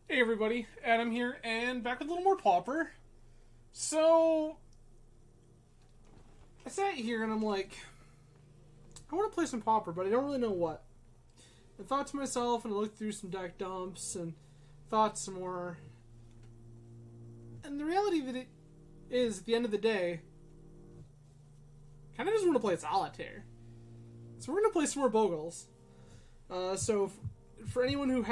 Hey everybody, Adam here, and back with a little more Pauper. So, I sat here and I'm like, I want to play some Pauper, but I don't really know what. I thought to myself, and I looked through some deck dumps, and thought some more. And the reality of it is, at the end of the day, kind of just want to play Solitaire. So we're going to play some more Bogles. For anyone who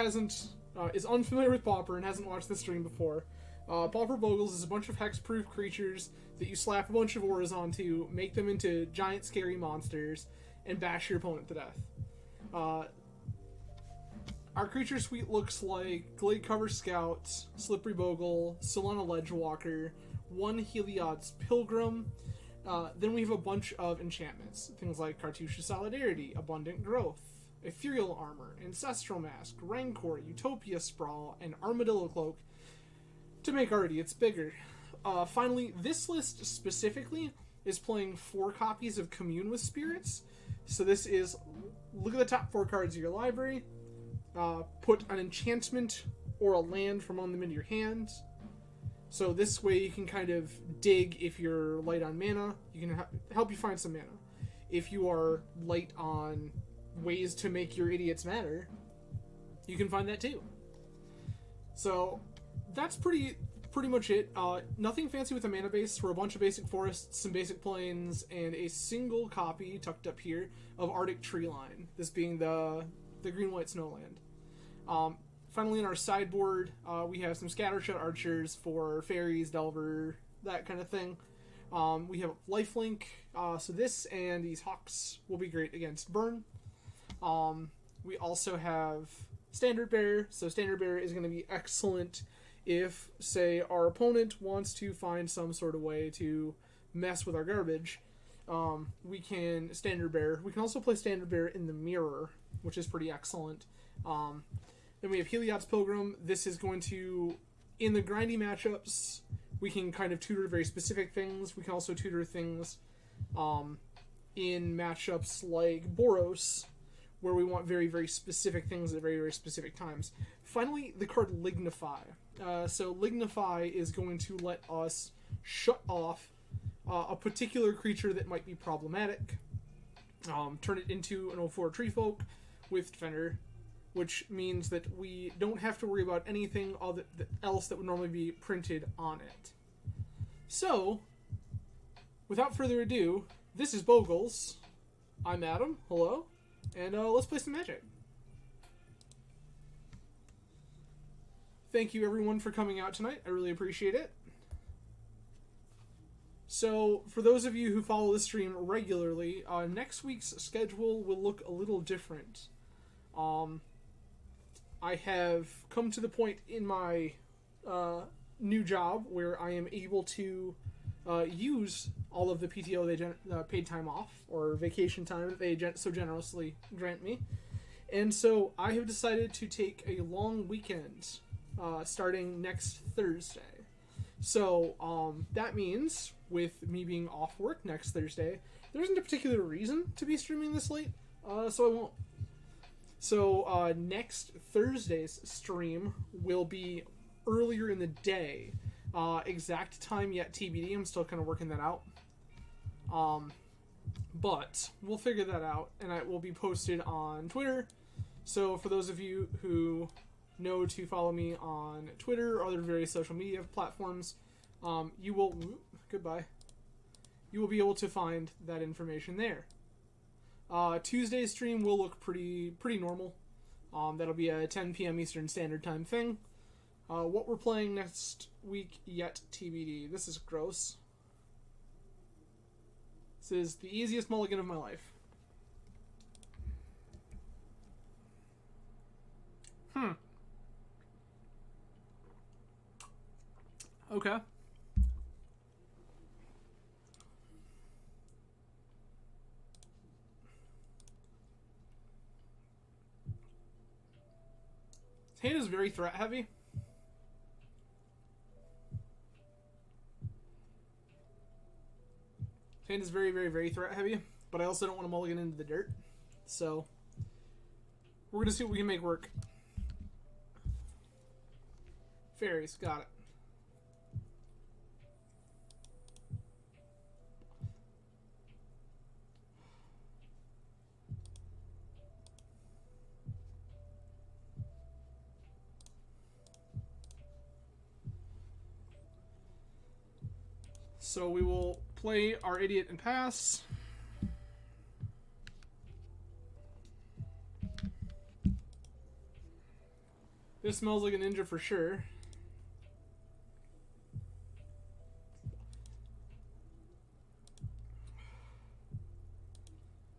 is unfamiliar with Pauper and hasn't watched this stream before, Pauper Bogles is a bunch of hexproof creatures that you slap a bunch of auras onto, make them into giant scary monsters, and bash your opponent to death. Our creature suite looks like Glade Cover Scout, Slippery Bogle, Solana Ledgewalker, one Heliod's Pilgrim. Then we have a bunch of enchantments, things like Cartouche's Solidarity, Abundant Growth, Ethereal Armor, Ancestral Mask, Rancor, Utopia Sprawl, and Armadillo Cloak to make our idiots bigger. Finally, this list specifically is playing 4 copies of Commune with Spirits. So this is, look at the top 4 cards of your library, put an enchantment or a land from on them into your hand. So this way you can kind of dig if you're light on mana. You can help you find some mana. If you are light on ways to make your idiots matter, you can find that too. So that's pretty much it. Nothing fancy with the mana base. We're a bunch of basic forests, some basic plains, and a single copy tucked up here of Arctic Treeline. This being the green-white snowland. Finally, in our sideboard, we have some Scattershot Archers for Fairies, Delver, that kind of thing. We have Lifelink, so this and these Hawks will be great against Burn. We also have Standard Bearer, so Standard Bearer is going to be excellent if, say, our opponent wants to find some sort of way to mess with our garbage. We can Standard Bearer. We can also play Standard Bearer in the mirror, which is pretty excellent. Then we have Heliod's Pilgrim. This is going to, in the grindy matchups, we can kind of tutor very specific things. We can also tutor things in matchups like Boros, where we want very, very specific things at very, very specific times. Finally, the card Lignify. So Lignify is going to let us shut off a particular creature that might be problematic, turn it into an 0/4 Treefolk with Defender, which means that we don't have to worry about anything else that would normally be printed on it. So, without further ado, this is Bogles. I'm Adam. Hello. And let's play some Magic. Thank you everyone for coming out tonight. I really appreciate it. So, for those of you who follow the stream regularly, next week's schedule will look a little different. I have come to the point in my new job where I am able to use all of the PTO paid time off or vacation time that they so generously grant me. And so I have decided to take a long weekend starting next Thursday. So that means, with me being off work next Thursday, there isn't a particular reason to be streaming this late, so I won't. So next Thursday's stream will be earlier in the day. Exact time yet TBD. I'm still kind of working that out. But we'll figure that out, and it will be posted on Twitter. So for those of you who know to follow me on Twitter or other various social media platforms, you will be able to find that information there. Tuesday's stream will look pretty normal. That'll be a 10 p.m. Eastern Standard Time thing. What we're playing next week yet TBD. This is gross. This is the easiest mulligan of my life. Okay. His hand is very threat heavy. His hand is very, very, very threat heavy, but I also don't want to mulligan into the dirt. So we're going to see what we can make work. Fairies, got it. So we will play our idiot and pass. This smells like a ninja for sure.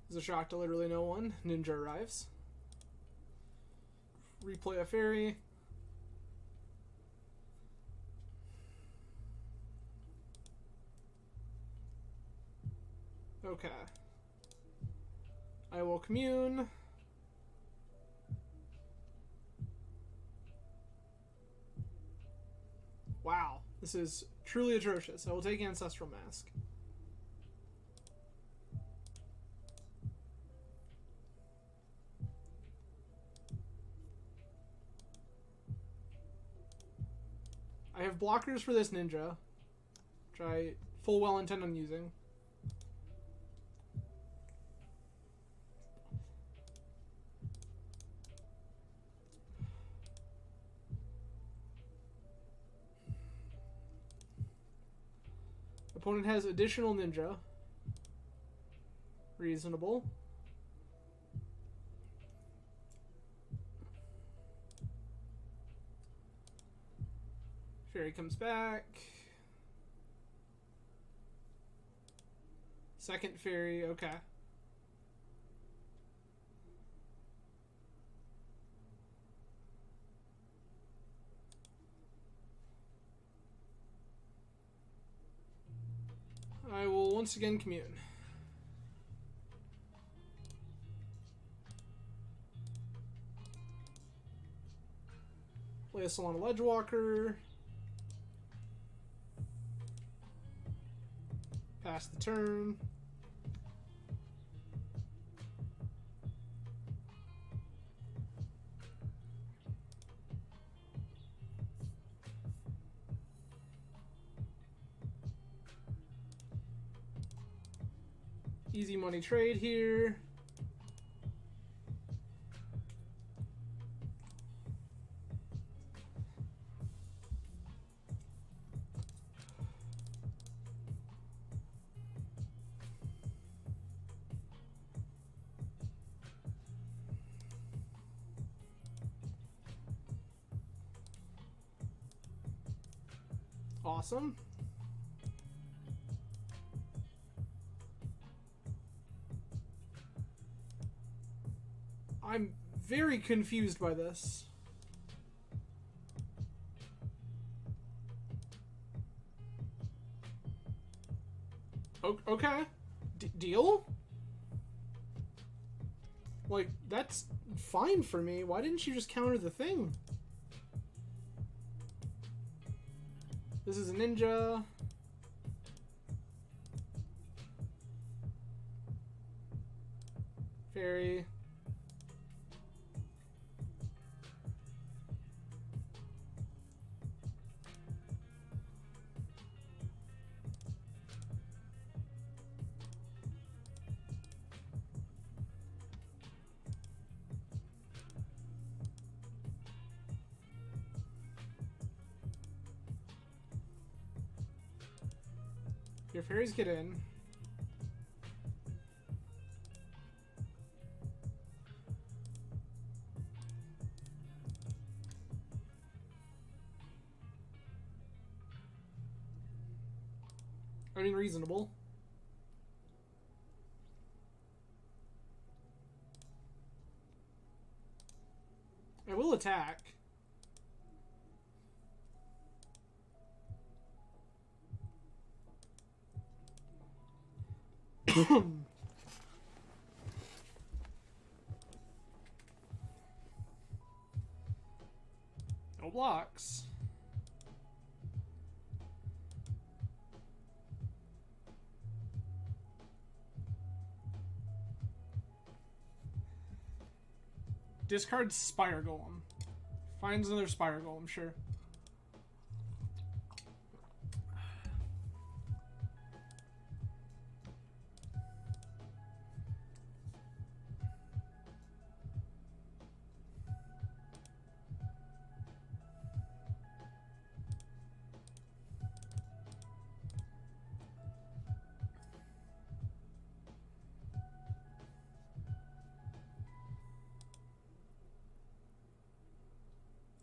There's a shock to literally no one. Ninja arrives. Replay a fairy. Okay. I will commune. Wow, this is truly atrocious. I will take Ancestral Mask. I have blockers for this ninja, which I full well intend on using. Opponent has additional ninja. Reasonable. Fairy comes back. Second fairy, okay. I will once again commune. Play a Solana Ledgewalker. Pass the turn. Easy money trade here. Awesome. I'm very confused by this. Okay. Deal? Like, that's fine for me. Why didn't you just counter the thing? This is a ninja. Fairy. Your fairies get in. I mean, reasonable. I will attack. No blocks. Discard Spire Golem. Finds another Spire Golem, sure.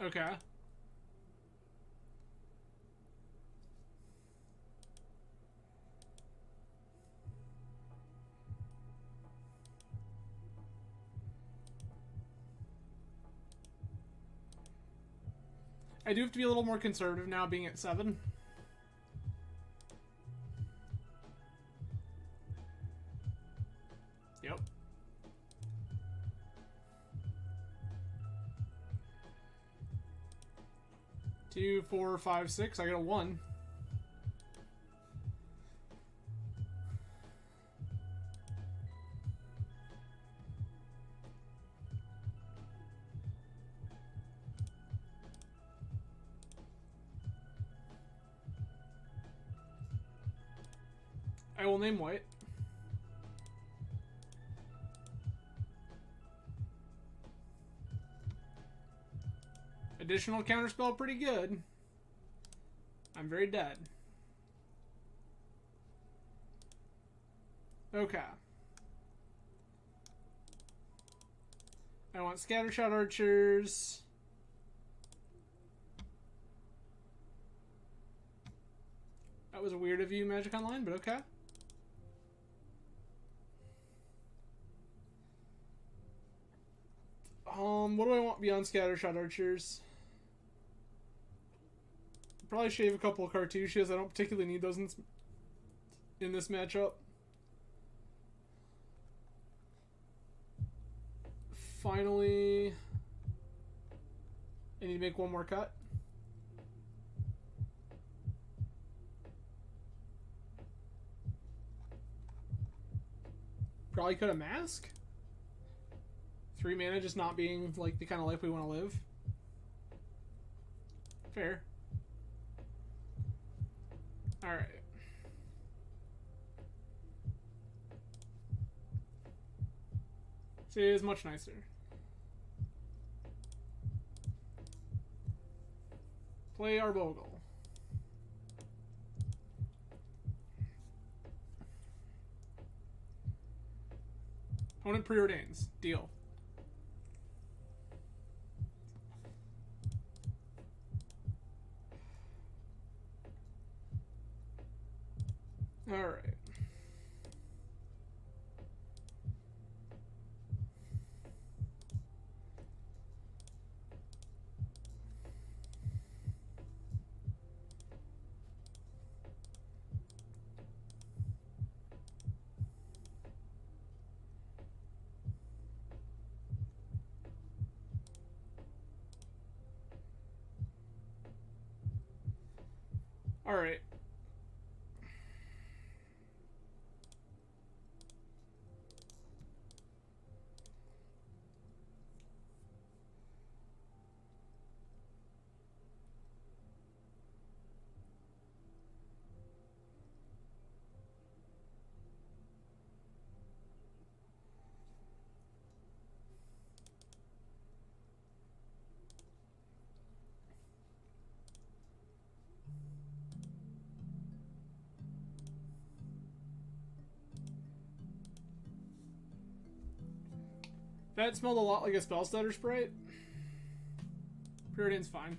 Okay. I do have to be a little more conservative now, being at 7. Yep. Two, 4, 5, 6. I got a 1. I will name white. Additional counterspell, pretty good. I'm very dead. Okay. I want scattershot archers. That was a weird of you, Magic Online, but okay. What do I want beyond scattershot archers? Probably shave a couple of cartouches. I don't particularly need those in this matchup. Finally, I need to make one more cut. Probably cut a mask. 3 mana just not being like the kind of life we want to live. Fair. Alright. See, it is much nicer. Play our Bogle. Opponent preordains. Deal. Alright. Alright. That smelled a lot like a spell stutter sprite. Preordain's fine.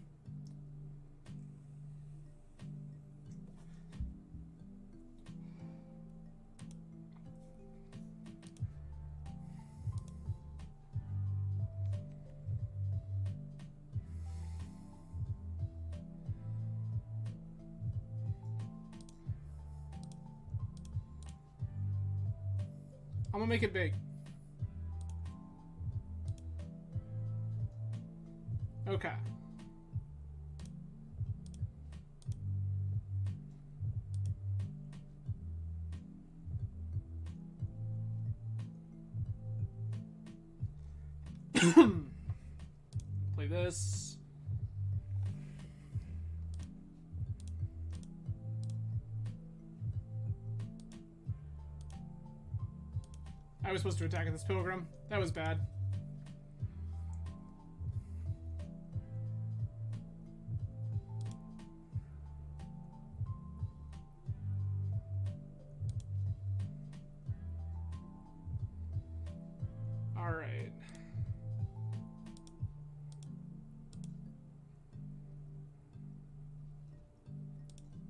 I'm gonna make it big. Okay. Play this. I was supposed to attack this pilgrim. That was bad. Alright.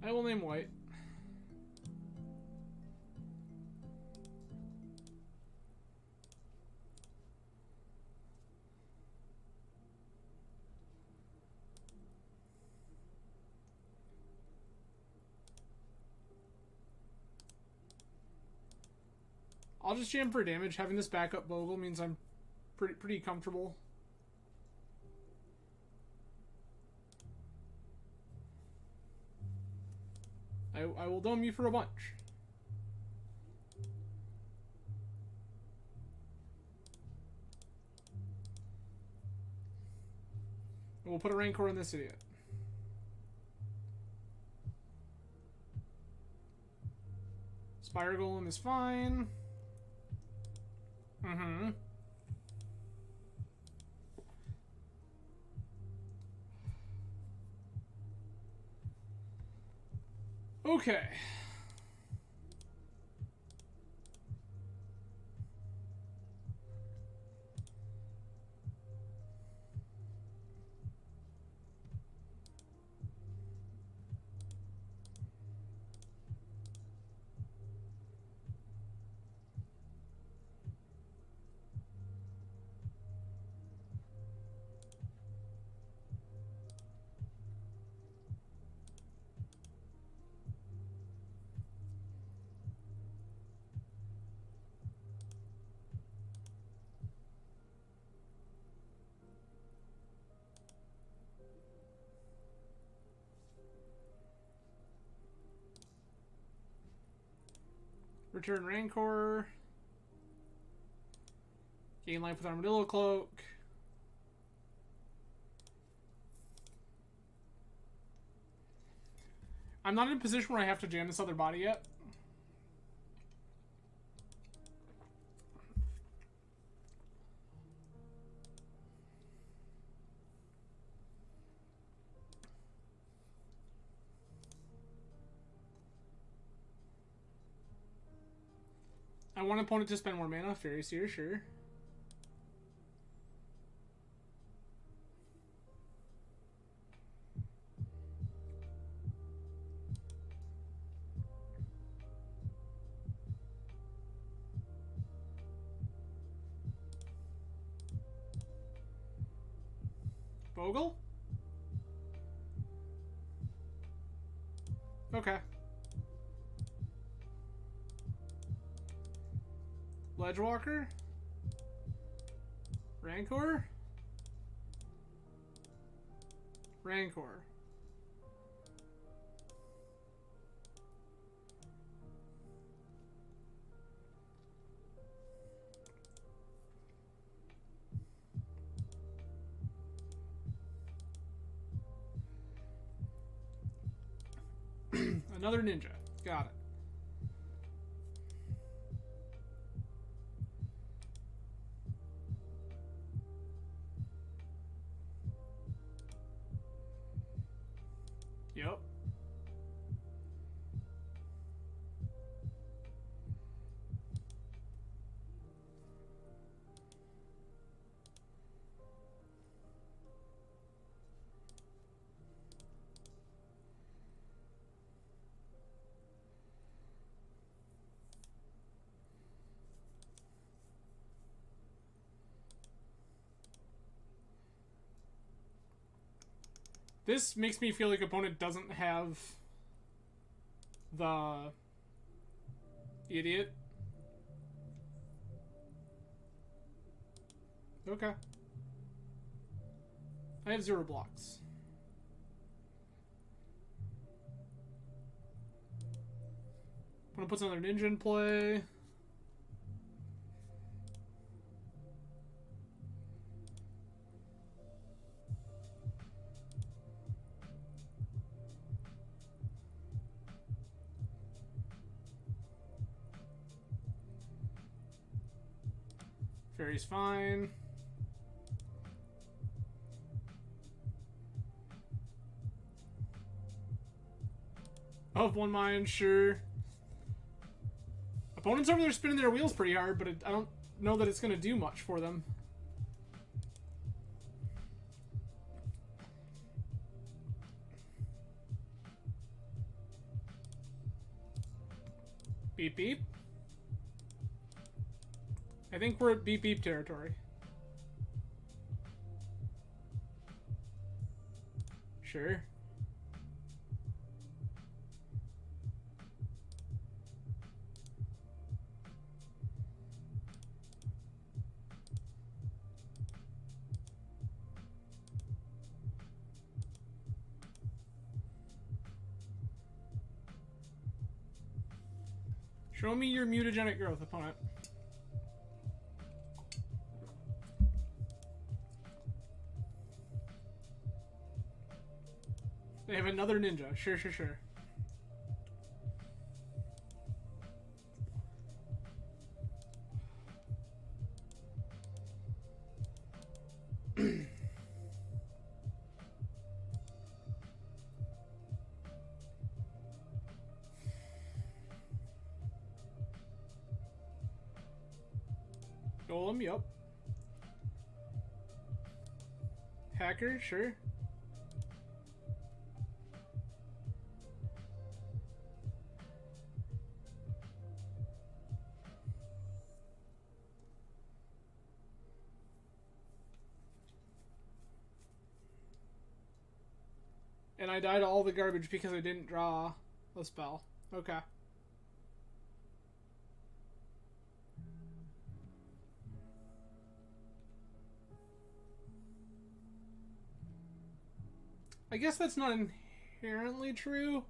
I will name white. I'll just jam for damage. Having this backup Bogle means I'm pretty comfortable. I will dome you for a bunch. And we'll put a Rancor in this idiot. Spire Golem is fine. Mm-hmm. Okay. Return Rancor. Gain life with Armadillo Cloak. I'm not in a position where I have to jam this other body yet. I want an opponent to spend more mana. Fairy Seer, sure. Bogle? Okay. Ledgewalker? Rancor? Rancor. Another ninja. Got it. Yep. This makes me feel like opponent doesn't have the idiot. Okay. I have 0 blocks. I'm gonna put another ninja in play. Fairy's fine. Of 1 mind, sure. Opponents over there spinning their wheels pretty hard, but I don't know that it's going to do much for them. Beep beep. I think we're at beep beep territory. Sure. Show me your mutagenic growth, opponent. They have another ninja. Sure, sure, sure. Golem, yup. Hacker, sure. And I died to all the garbage because I didn't draw a spell. Okay. I guess that's not inherently true.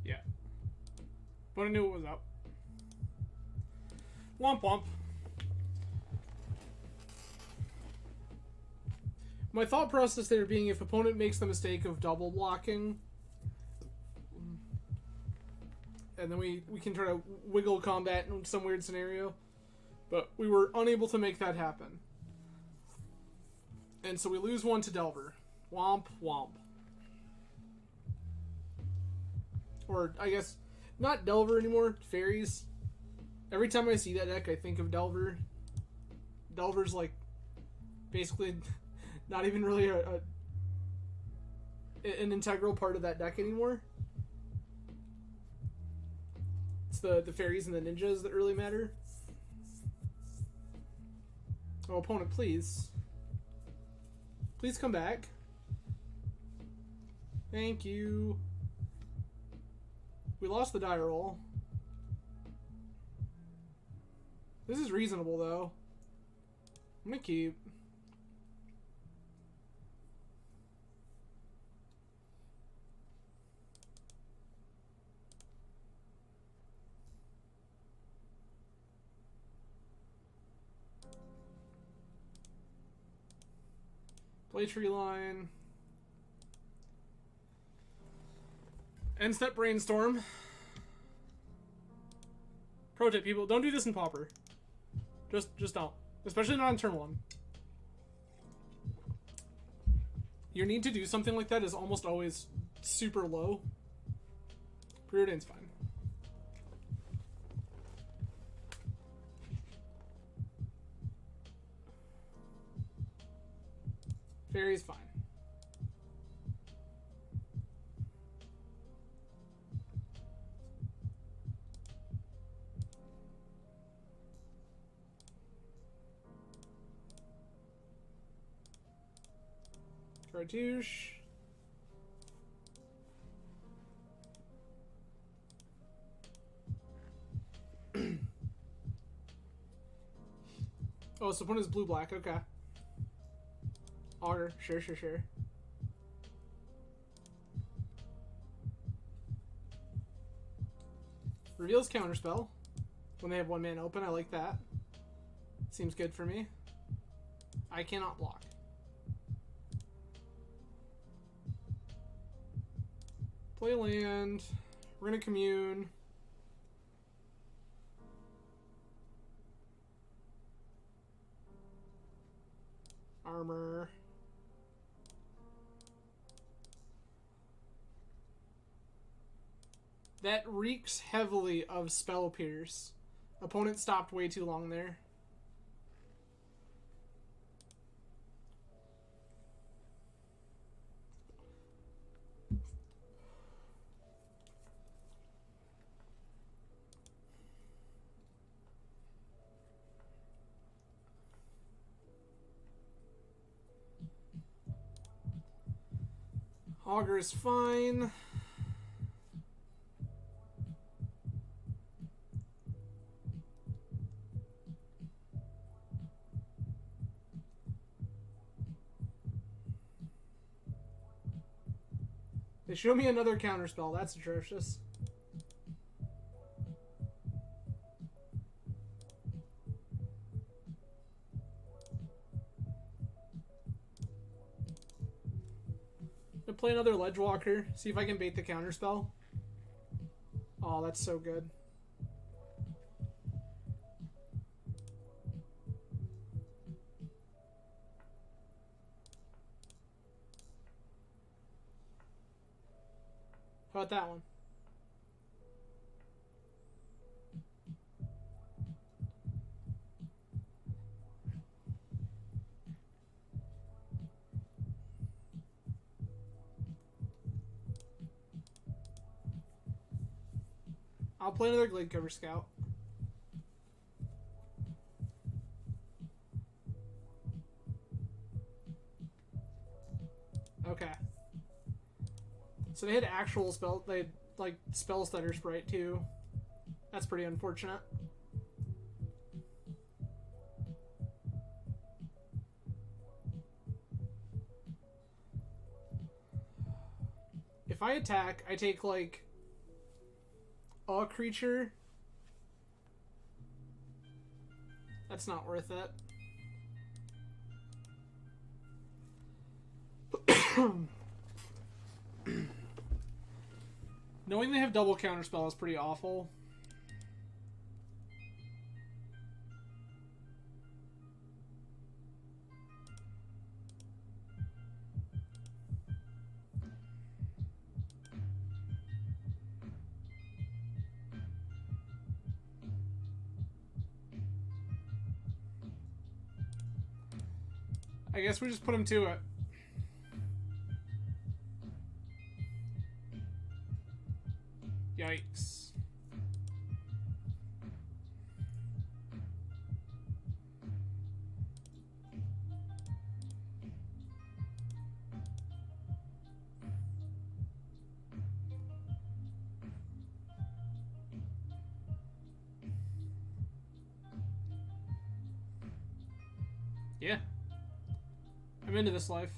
Yeah. But I knew it was up. Womp womp. My thought process there being if opponent makes the mistake of double blocking, and then we can try to wiggle combat in some weird scenario, but we were unable to make that happen. And so we lose one to Delver. Womp womp. Or, I guess, not Delver anymore, Fairies. Every time I see that deck, I think of Delver. Delver's, like, basically not even really an integral part of that deck anymore. It's the Fairies and the Ninjas that really matter. Oh, opponent, please. Please come back. Thank you. We lost the die roll. This is reasonable, though. I'm gonna keep. Play tree line. End step brainstorm. Pro tip, people, don't do this in Pauper. Just don't. Especially not on turn 1. Your need to do something like that is almost always super low. Preordain's fine. Fairy's fine. Cartouche. Oh, so one is blue-black, okay. Augur, sure. Reveals counterspell when they have 1 mana open. I like that. Seems good for me. I cannot block. Play land. We're gonna commune. Armor. That reeks heavily of Spell Pierce. Opponent stopped way too long there. Augur is fine. They show me another counterspell. That's atrocious. I'm gonna play another Ledgewalker. See if I can bait the counterspell. Oh, that's so good. How about that one? I'll play another Glade Cover Scout. Okay. So they had actual spell. They had, like, Spell Stutter Sprite too. That's pretty unfortunate. If I attack, I take, like, a creature. That's not worth it. Knowing they have double counterspell is pretty awful. I guess we just put him to it. Yikes. Yeah. I'm into this life.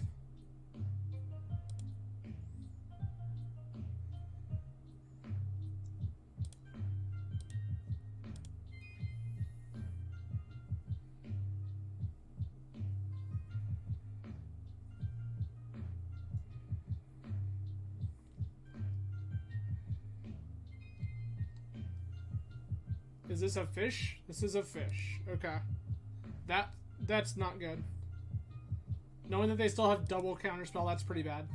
Is this a fish? This is a fish. Okay. That's not good. Knowing that they still have double counterspell, that's pretty bad.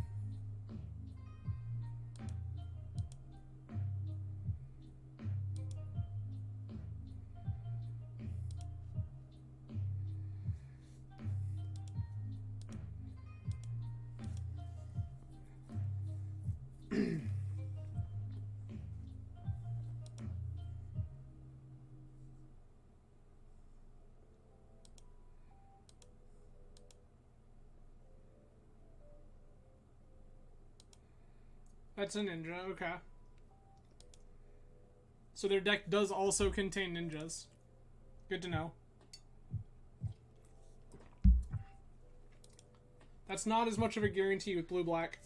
That's a ninja, okay. So their deck does also contain ninjas. Good to know. That's not as much of a guarantee with blue-black.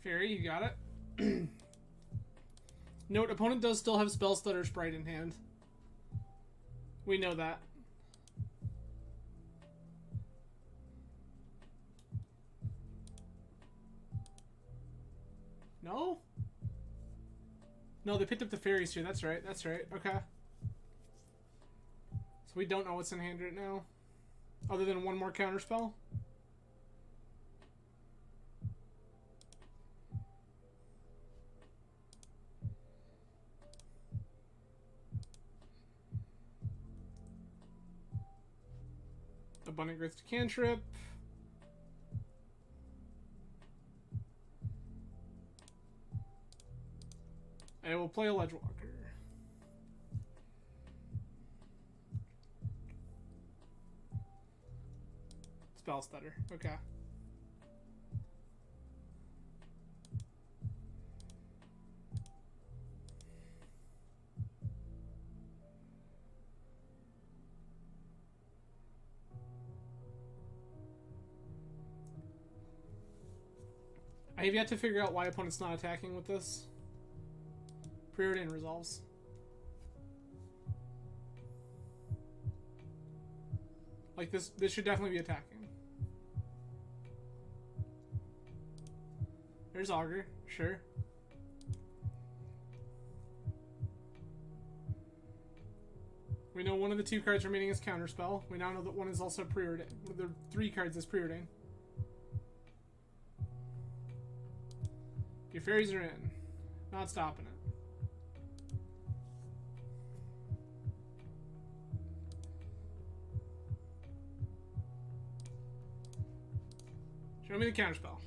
Fairy, you got it. Note, opponent does still have Spell Stutter Sprite in hand. We know that. No? No, they picked up the fairies too. That's right. That's right. Okay. So we don't know what's in hand right now. Other than one more counterspell. Abundant Growth to cantrip. I will play a Ledgewalker. Spell Stutter. Okay. I have yet to figure out why opponent's not attacking with this. Preordain resolves. Like this should definitely be attacking. There's Augur, sure. We know one of the two cards remaining is Counterspell. We now know that one is also Preordain. One of the three cards is Preordain. Your fairies are in. Not stopping it. Show me the counterspell.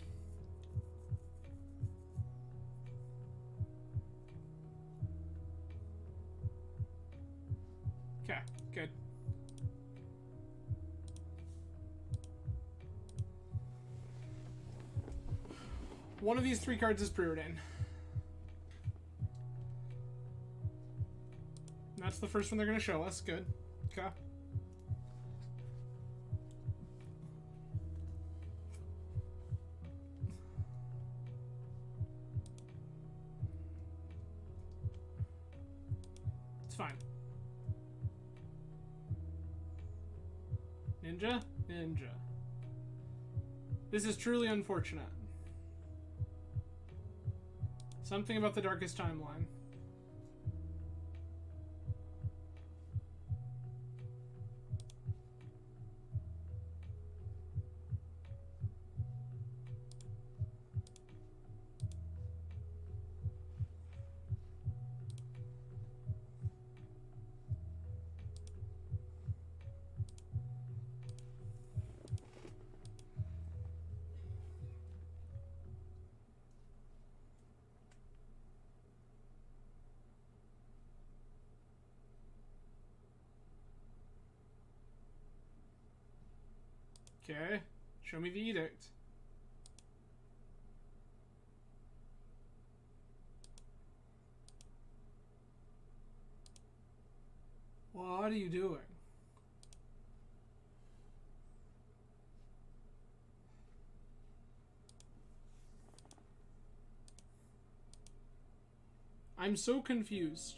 Okay, good. One of these three cards is Preordain. That's the first one they're going to show us. Good. Okay. It's fine. Ninja? Ninja. This is truly unfortunate. Something about the Darkest Timeline. Okay, show me the edict. What are you doing? I'm so confused.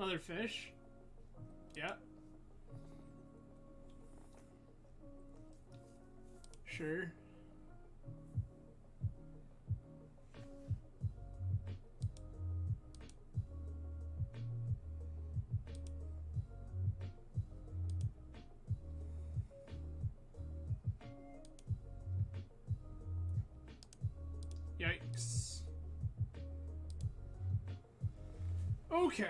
Another fish. Yeah. Sure. Yikes. Okay.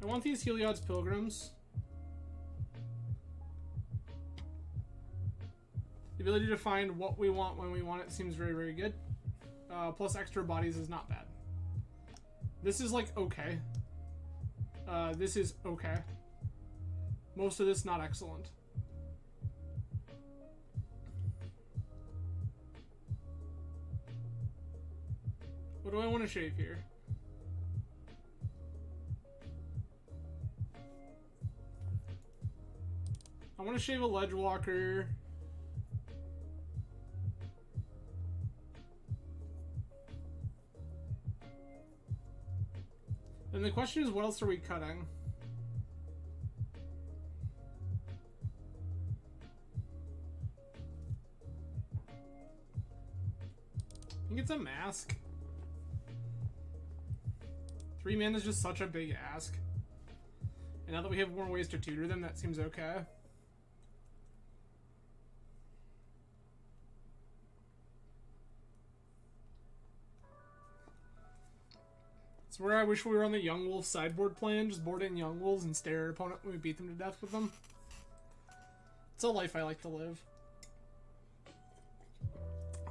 I want these Heliod's Pilgrims. The ability to find what we want when we want it seems very, very good. Plus extra bodies is not bad. This is like okay. This is okay. Most of this not excellent. What do I want to shave here? want to shave a ledge walker. And the question is, what else are we cutting? I think it's a mask. 3 mana is just such a big ask. And now that we have more ways to tutor them, that seems okay. It's where I wish we were on the Young Wolf sideboard plan, just board in Young Wolves and stare at our opponent when we beat them to death with them. It's a life I like to live.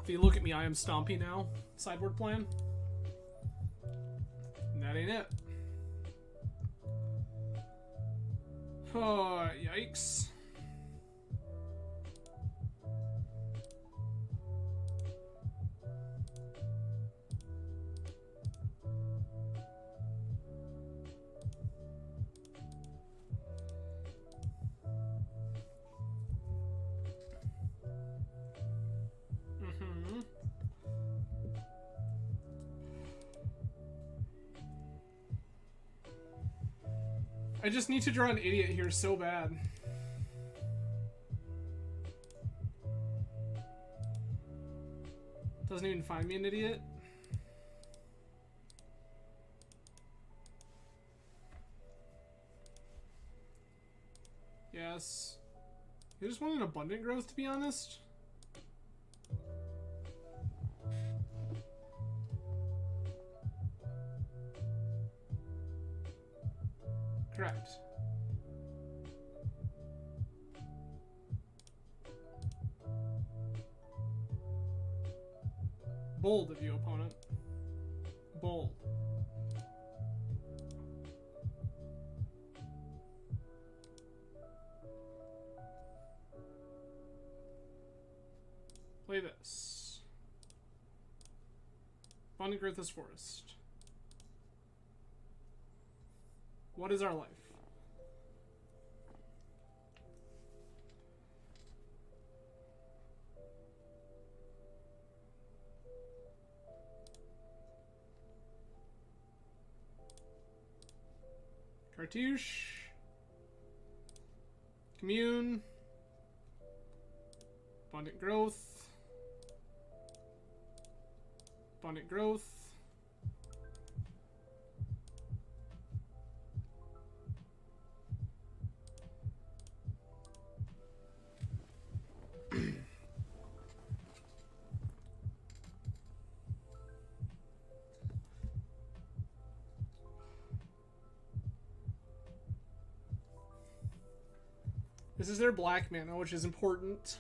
If you look at me, I am Stompy now. Sideboard plan. And that ain't it. Oh, yikes. I just need to draw an idiot here so bad. Doesn't even find me an idiot. Yes. You just want an abundant growth, to be honest. Correct. Bold of you, opponent. Bold. Play this. Abundant growth is forest. What is our life? Cartouche. Commune. Abundant growth. Abundant growth. This is their black mana, which is important.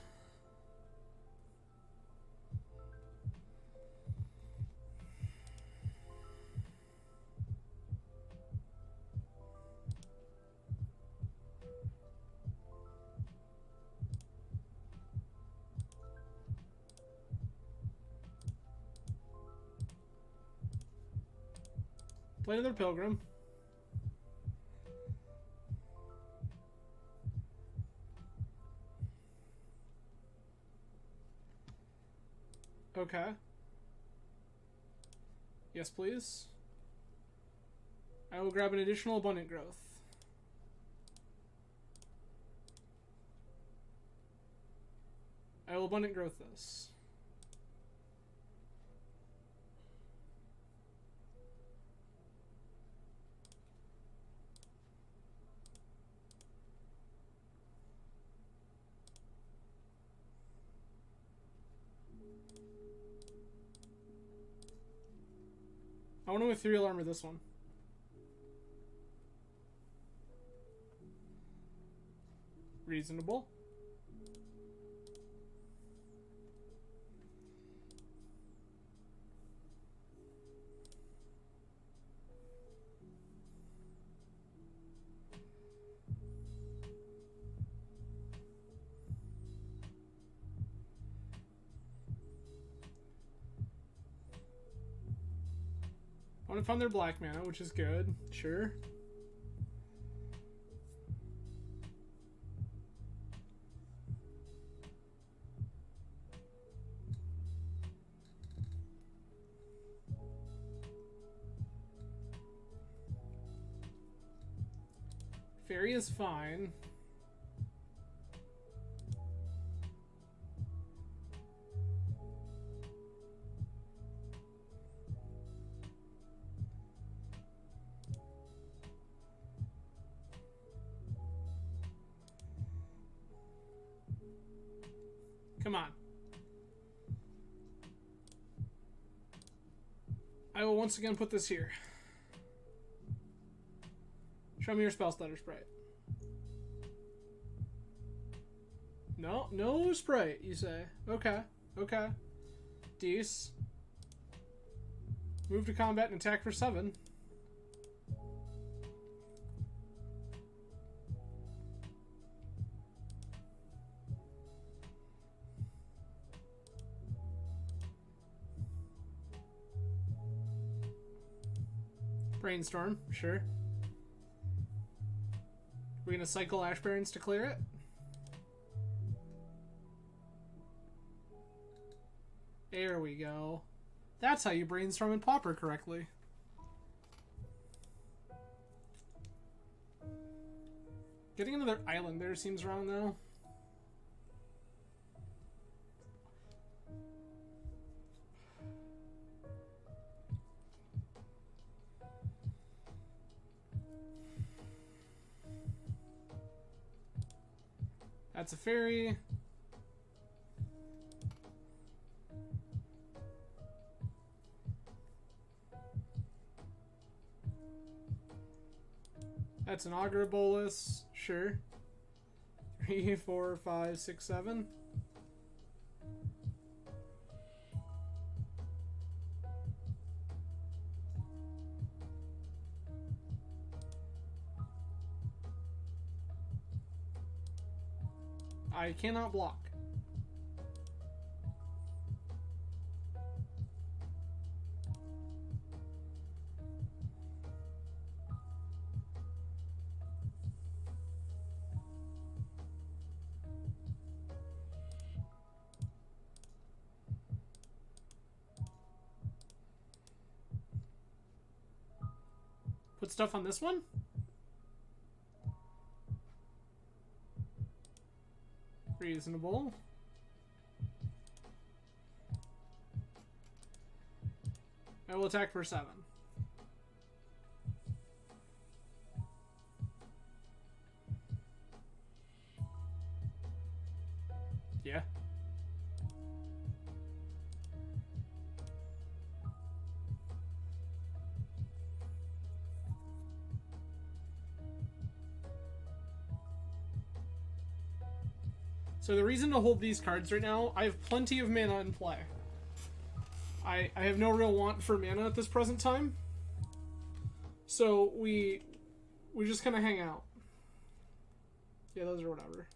Play another Pilgrim. Okay. Yes, please. I will grab an additional abundant growth. I will abundant growth this. I want to ethereal armor this one. Reasonable. I want to find their black mana, which is good. Sure. Fairy is fine. Come on. I will once again put this here. Show me your spell stutter sprite. No, no sprite, you say. Okay, okay. Dece. Move to combat and attack for 7. Brainstorm, sure. We're gonna cycle Ash Barrens to clear it. There we go. That's how you brainstorm in Pauper correctly. Getting another island there seems wrong though. That's a fairy. That's an Augur Bolus. Sure. 3, 4, 5, 6, 7. I cannot block. Put stuff on this one? Reasonable. I will attack for 7. Yeah. So the reason to hold these cards right now, I have plenty of mana in play. I have no real want for mana at this present time. So we just kind of hang out. Yeah, those are whatever.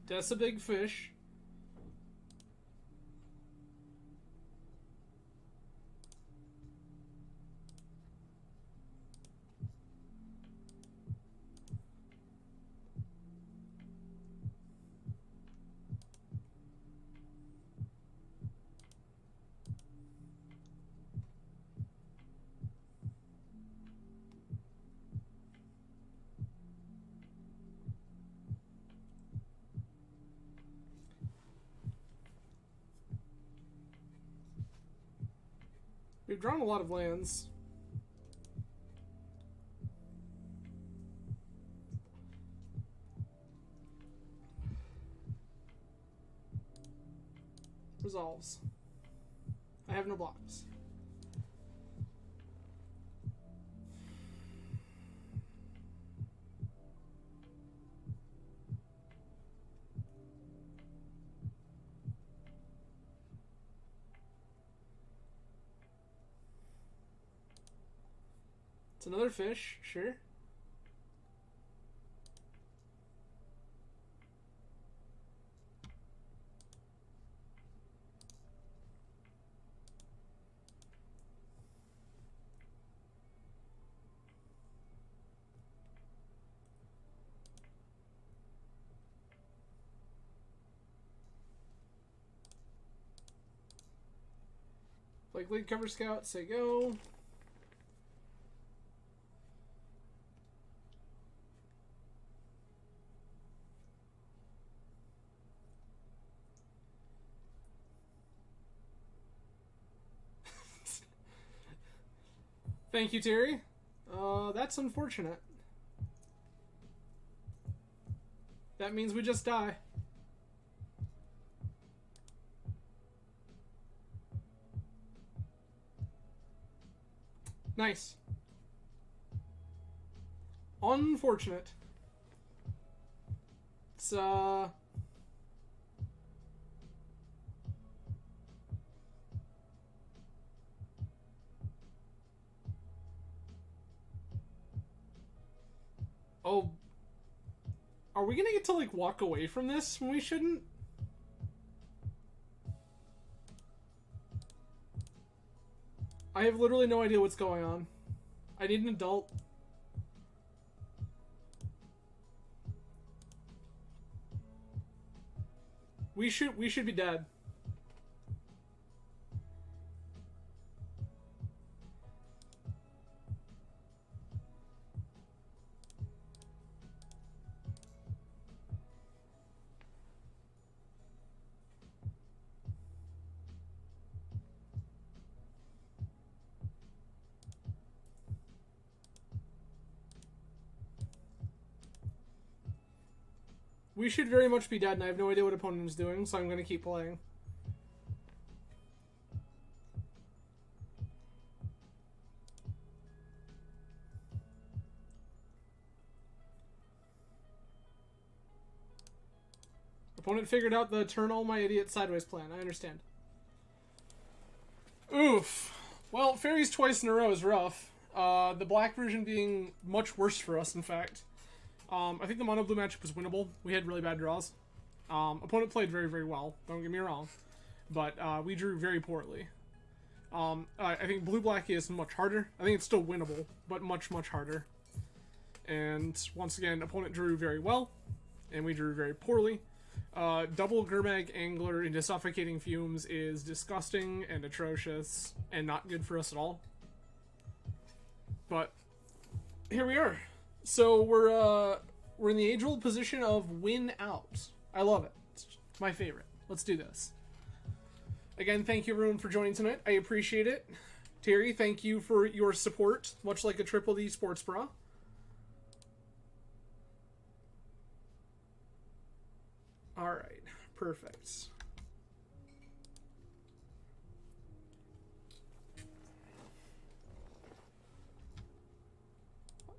That's a big fish. We've drawn a lot of lands. Resolves. I have no blocks. It's another fish, sure. Play Glade Cover Scout, say go. Thank you, Terry. That's unfortunate. That means we just die. Nice. Unfortunate. It's, Oh. Are we gonna get to, like, walk away from this when we shouldn't? I have literally no idea what's going on. I need an adult. We should be dead. We should very much be dead, and I have no idea what opponent is doing, so I'm going to keep playing. Opponent figured out the turn all my idiot sideways plan. I understand. Oof. Well, fairies twice in a row is rough. The black version being much worse for us, in fact. I think the mono blue matchup was winnable. We had really bad draws. Opponent played very, very well. Don't get me wrong. But we drew very poorly. I think blue black is much harder. I think it's still winnable, but much, much harder. And once again, opponent drew very well, and we drew very poorly. Double Gurmag Angler into Suffocating Fumes is disgusting and atrocious and not good for us at all. But here we are. So we're in the age-old position of win out. I love it. It's my favorite. Let's do this. Again, thank you everyone for joining tonight. I appreciate it. Terry, thank you for your support, much like a Triple D Sports Bra. Alright, perfect.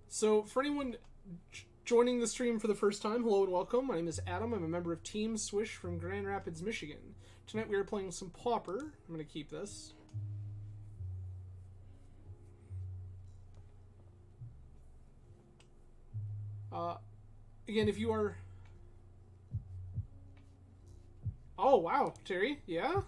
So, for anyone joining the stream for the first time, hello and welcome. My name is Adam. I'm a member of Team Swish from Grand Rapids, Michigan. Tonight we are playing some Pauper. I'm going to keep this. Again, if you are... Oh, wow, Terry. Yeah?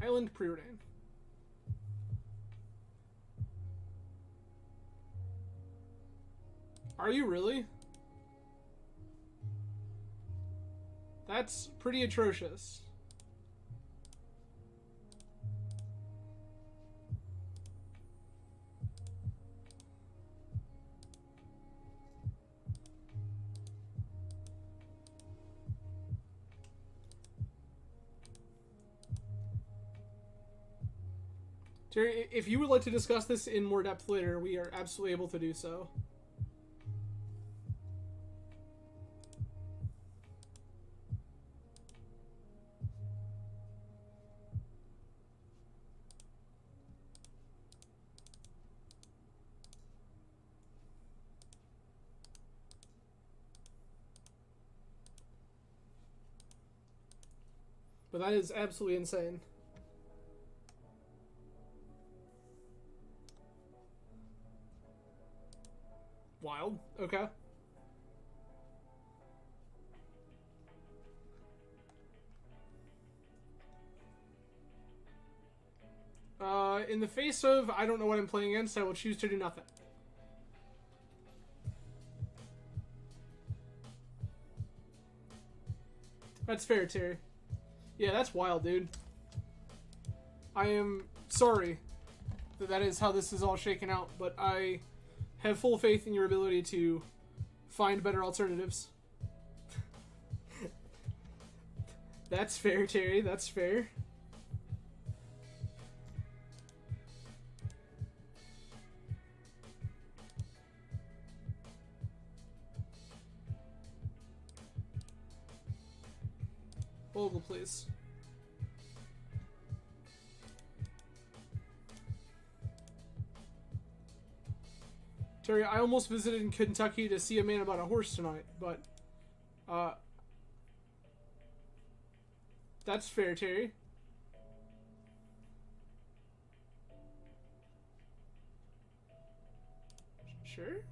Island Preordain. Are you really? That's pretty atrocious. Terry, if you would like to discuss this in more depth later, we are absolutely able to do so. But that is absolutely insane. Wild. Okay. in the face of I don't know what I'm playing against, I will choose to do nothing. That's fair, Terry. Yeah, that's wild, dude. I am sorry that is how this is all shaken out, but I have full faith in your ability to find better alternatives. That's fair, Terry. That's fair. Bogle, please. Terry, I almost visited in Kentucky to see a man about a horse tonight, but, that's fair, Terry. Sure?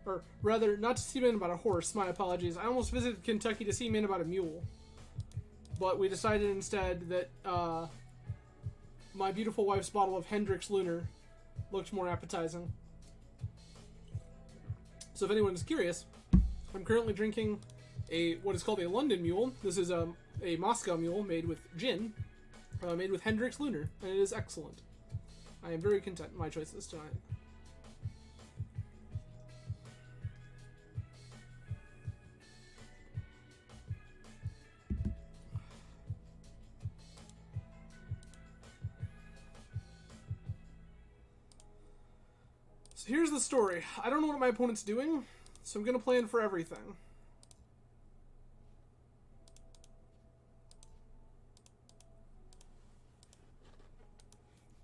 Or rather, not to see a man about a horse, my apologies. I almost visited Kentucky to see a man about a mule. But we decided instead that, my beautiful wife's bottle of Hendrick's Lunar looked more appetizing. So if anyone's curious, I'm currently drinking what is called a London Mule. This is a Moscow Mule made with gin, made with Hendrick's Lunar, and it is excellent. I am very content with my choices tonight. So here's the story. I don't know what my opponent's doing, so I'm going to plan for everything.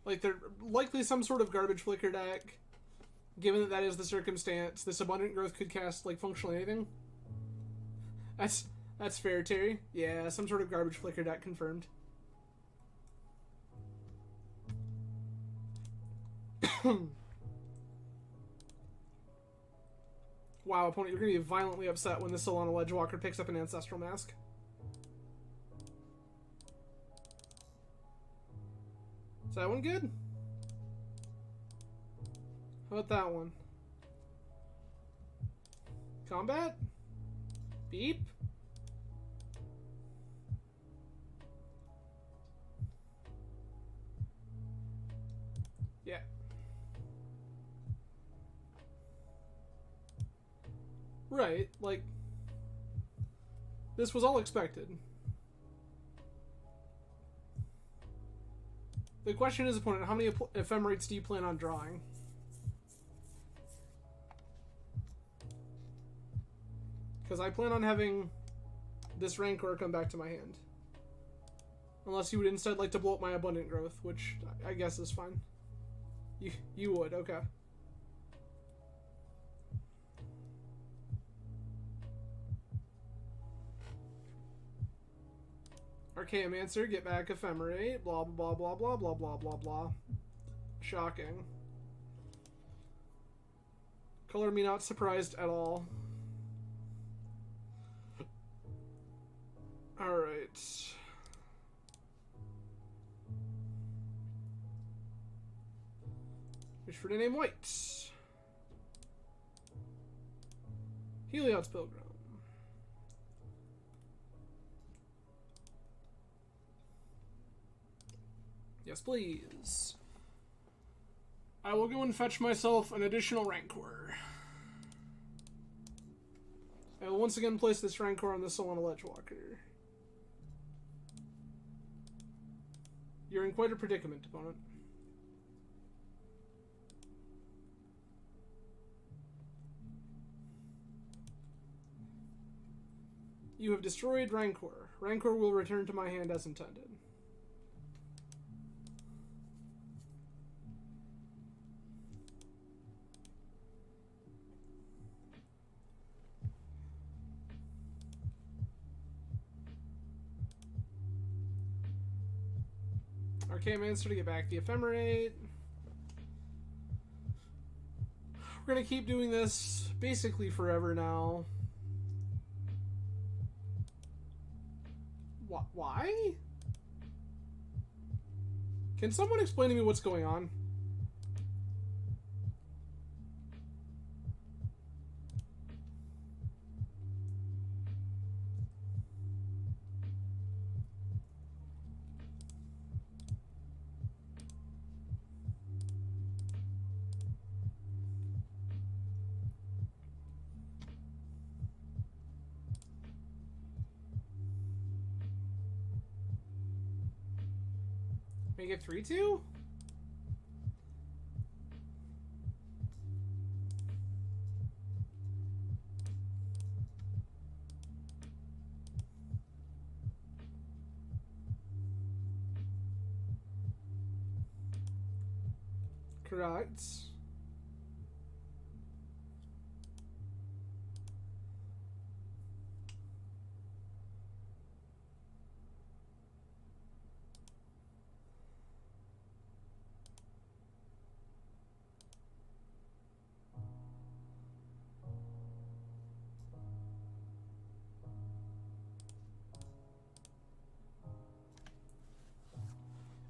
Like, they're likely some sort of garbage flicker deck. Given that is the circumstance, this abundant growth could cast, like, functionally anything. That's fair, Terry. Yeah, some sort of garbage flicker deck confirmed. Wow, opponent, you're going to be violently upset when the Solana Ledgewalker picks up an Ancestral Mask. Is that one good? How about that one? Combat? Beep? Yeah. Right, like, this was all expected. The question is, opponent, how many ephemerates do you plan on drawing? Because I plan on having this Rancor come back to my hand. Unless you would instead like to blow up my abundant growth, which I guess is fine. You would, okay. Archaeomancer, get back Ephemerate, blah blah blah blah blah blah blah blah. Shocking. Color me not surprised at all. Alright. Wish for the name White. Heliod's Pilgrim. Yes, please. I will go and fetch myself an additional Rancor. I will once again place this Rancor on the Solana Ledgewalker. You're in quite a predicament, opponent. You have destroyed Rancor. Rancor will return to my hand as intended. Arcane Mancer to get back the Ephemerate. We're gonna keep doing this basically forever now. Why? Can someone explain to me what's going on? Make it 3-2? Correct.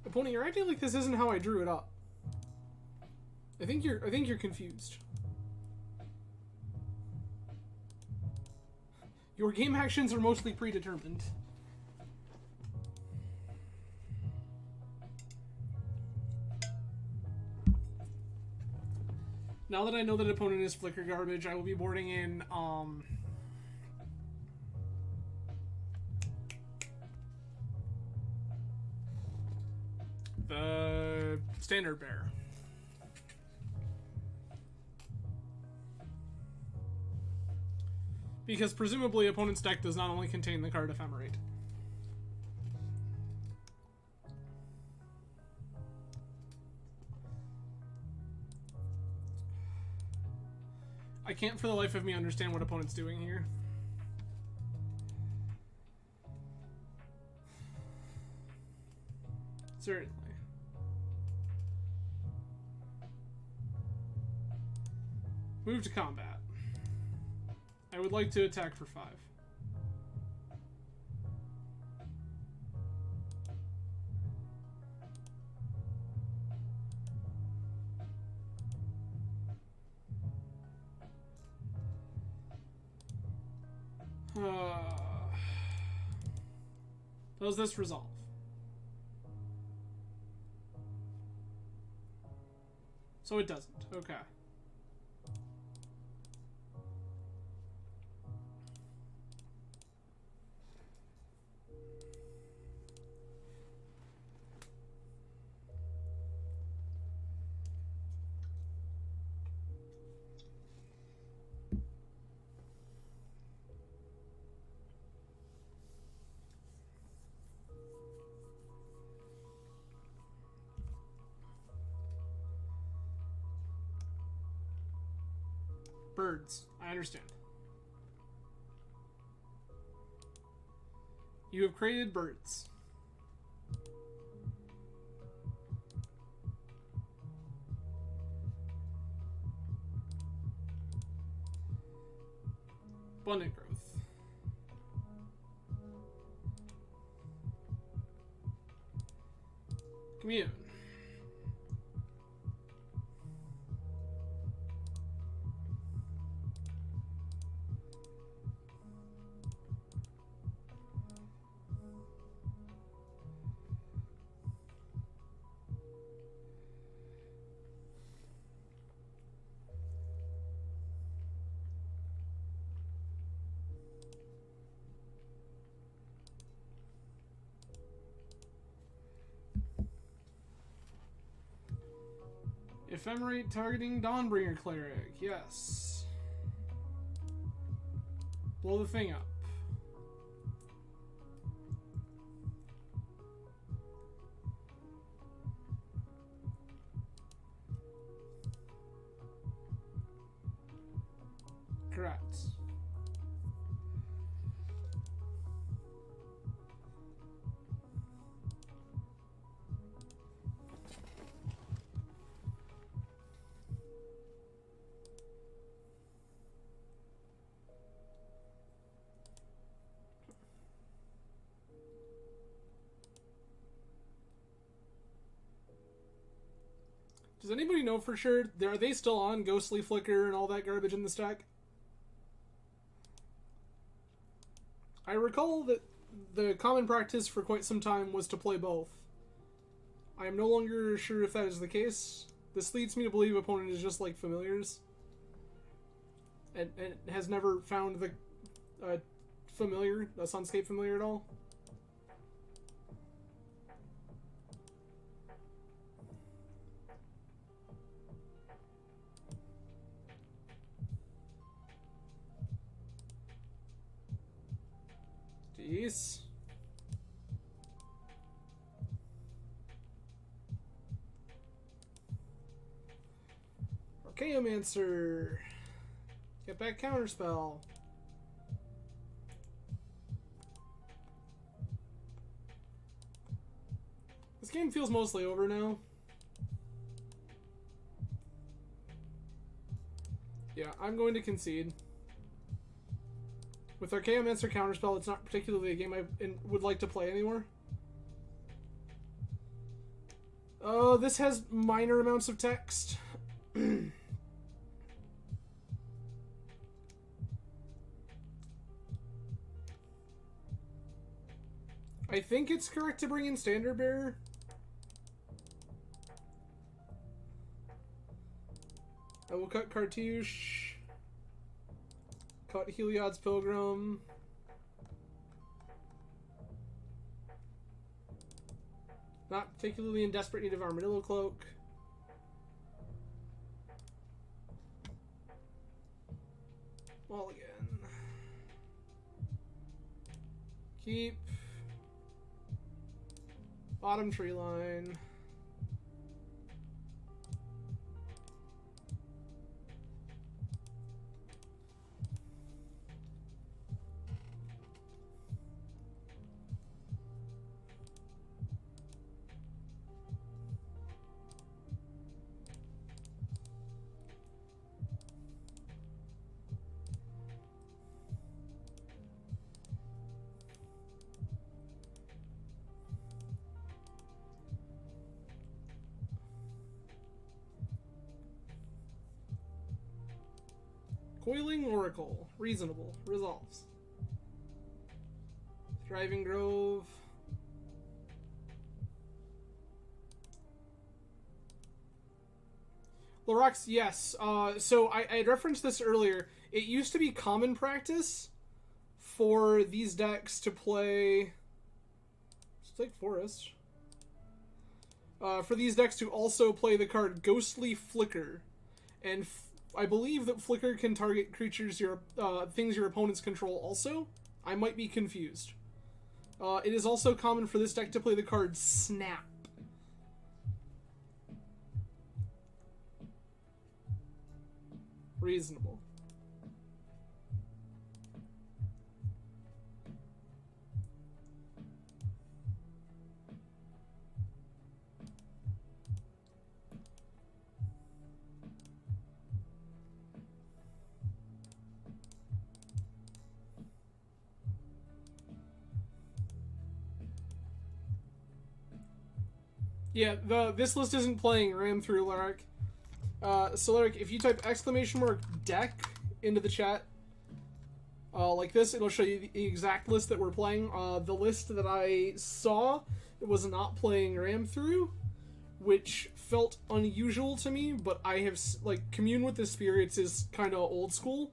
Opponent, you're acting like this isn't how I drew it up. I think you're confused. Your game actions are mostly predetermined. Now that I know that opponent is Flicker Garbage, I will be boarding in the Standard Bear. Because presumably opponent's deck does not only contain the card Ephemerate. I can't for the life of me understand what opponent's doing here. Certainly. Move to combat. I would like to attack for 5. Does this resolve? So it doesn't. Okay. Birds. I understand. You have created birds. Abundant growth. Commune. Ephemerate targeting Dawnbringer Cleric. Yes. Blow the thing up. Correct. Does anybody know for sure? Are they still on Ghostly Flicker and all that garbage in the stack? I recall that the common practice for quite some time was to play both. I am no longer sure if that is the case. This leads me to believe opponent is just like familiars. And has never found the familiar, the Sunscape familiar at all. Jeez. Archaeomancer. Get back counterspell. This game feels mostly over now. Yeah, I'm going to concede. With Archaeomancer counterspell, it's not particularly a game I would like to play anymore. This has minor amounts of text. I think it's correct to bring in Standard Bearer. I will cut Cartouche. Cut Heliod's Pilgrim. Not particularly in desperate need of Armadillo Cloak. Mulligan. Keep. Bottom tree line. Coiling Oracle. Reasonable. Resolves. Thriving Grove. Lorax, yes. So I had referenced this earlier. It used to be common practice for these decks to play... Let's take Forest. For these decks to also play the card Ghostly Flicker. And I believe that Flicker can target creatures things your opponents control also. I might be confused. It is also common for this deck to play the card Snap. Reasonable. Yeah, this list isn't playing Ram through Larrick. So Larrick, if you type !deck into the chat, like this, it'll show you the exact list that we're playing. The list that I saw was not playing Ram through, which felt unusual to me, but I have, like, Commune with the Spirits is kind of old school.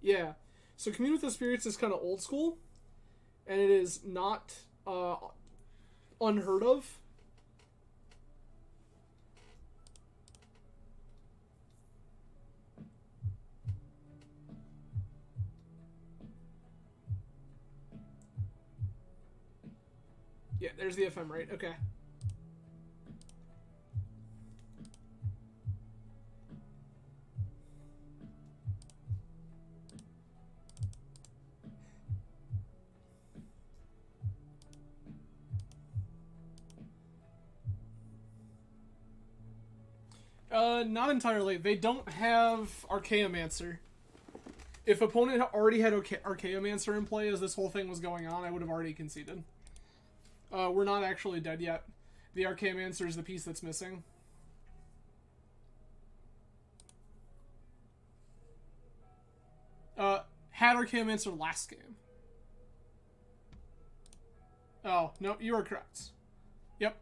Yeah, so Commune with the Spirits is kind of old school, and it is not unheard of. Yeah, there's the FM, right? Okay. Not entirely. They don't have Archaeomancer. If opponent already had Archaeomancer in play as this whole thing was going on, I would have already conceded. We're not actually dead yet. The Archaeomancer is the piece that's missing. had Archaeomancer last game. Oh, no, you are correct. Yep.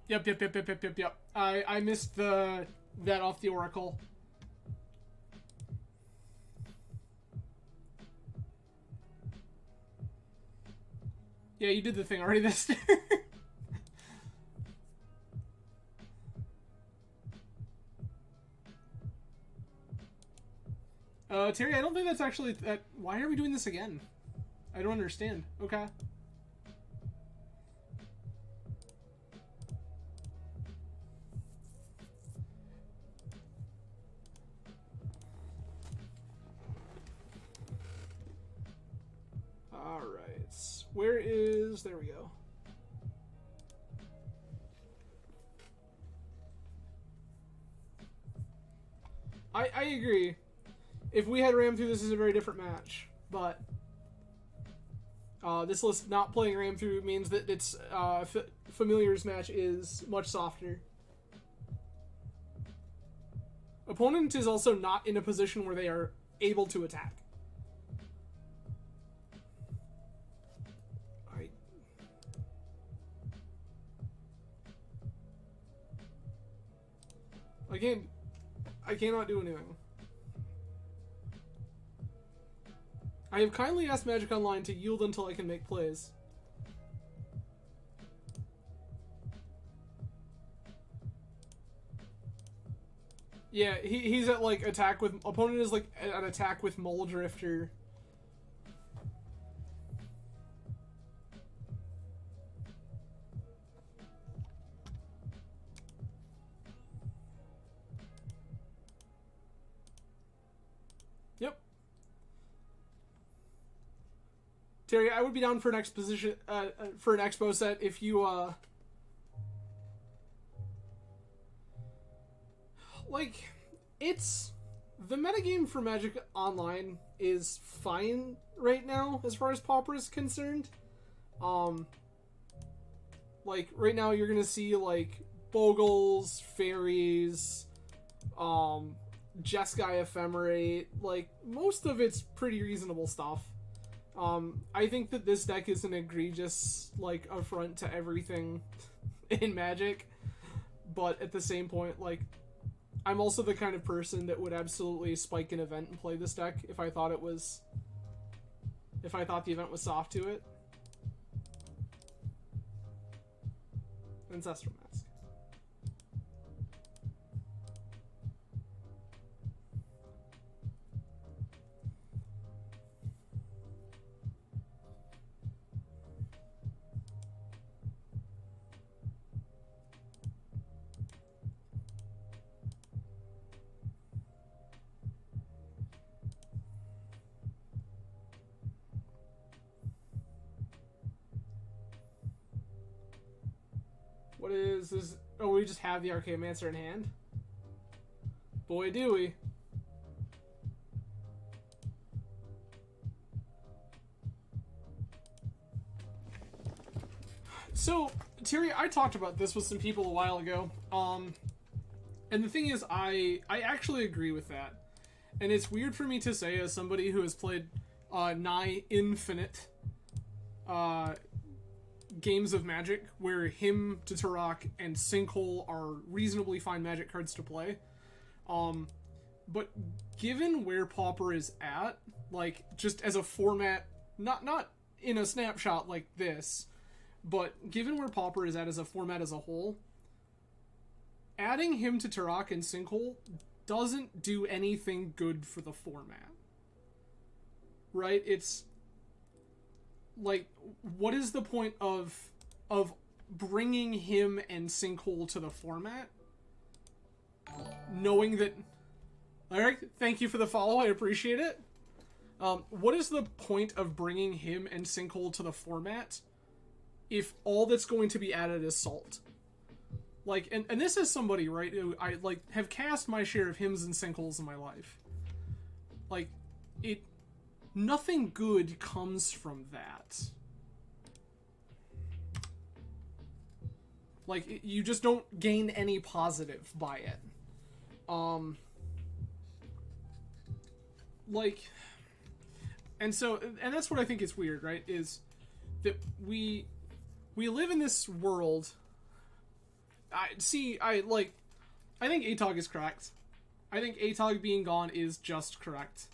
I missed that off the Oracle. Yeah, you did the thing already this turn. Terry, I don't think that's actually... why are we doing this again? I don't understand. Okay. Alright. Where is... There we go. I agree. If we had Ram through, this is a very different match. But this list not playing Ram through means that its Familiar's match is much softer. Opponent is also not in a position where they are able to attack. I cannot do anything. I have kindly asked Magic Online to yield until I can make plays. Yeah, he's at like attack with... Opponent is like at attack with Mole Drifter. Yep. Terry, I would be down for an exposition, for an expo set if you, like, it's... The metagame for Magic Online is fine right now, as far as Pauper is concerned. Like, right now you're gonna see, like, Bogles, Fairies, Jeskai Ephemerate, like, most of it's pretty reasonable stuff. I think that this deck is an egregious, like, affront to everything in Magic, but at the same point, like, I'm also the kind of person that would absolutely spike an event and play this deck if I thought the event was soft to it. Ancestral Mask. What is this? Oh, we just have the Archaeomancer in hand? Boy, do we. So, Terry, I talked about this with some people a while ago. And the thing is, I actually agree with that. And it's weird for me to say, as somebody who has played nigh infinite games of Magic, where Hymn to Turok and Sinkhole are reasonably fine Magic cards to play. But given where Pauper is at, like, just as a format, not in a snapshot like this, but given where Pauper is at as a format as a whole, adding Hymn to Turok and Sinkhole doesn't do anything good for the format. Right? It's like, what is the point of bringing him and Sinkhole to the format, knowing that... Alright, thank you for the follow, I appreciate it. What is the point of bringing him and Sinkhole to the format if all that's going to be added is salt? Like, and this is somebody, right, who I, like, have cast my share of Hymns and Sinkholes in my life. Like, nothing good comes from that. Like, you just don't gain any positive by it. Like, And so, and that's what I think is weird, right? Is that we live in this world. I think ATOG is correct. I think ATOG being gone is just correct.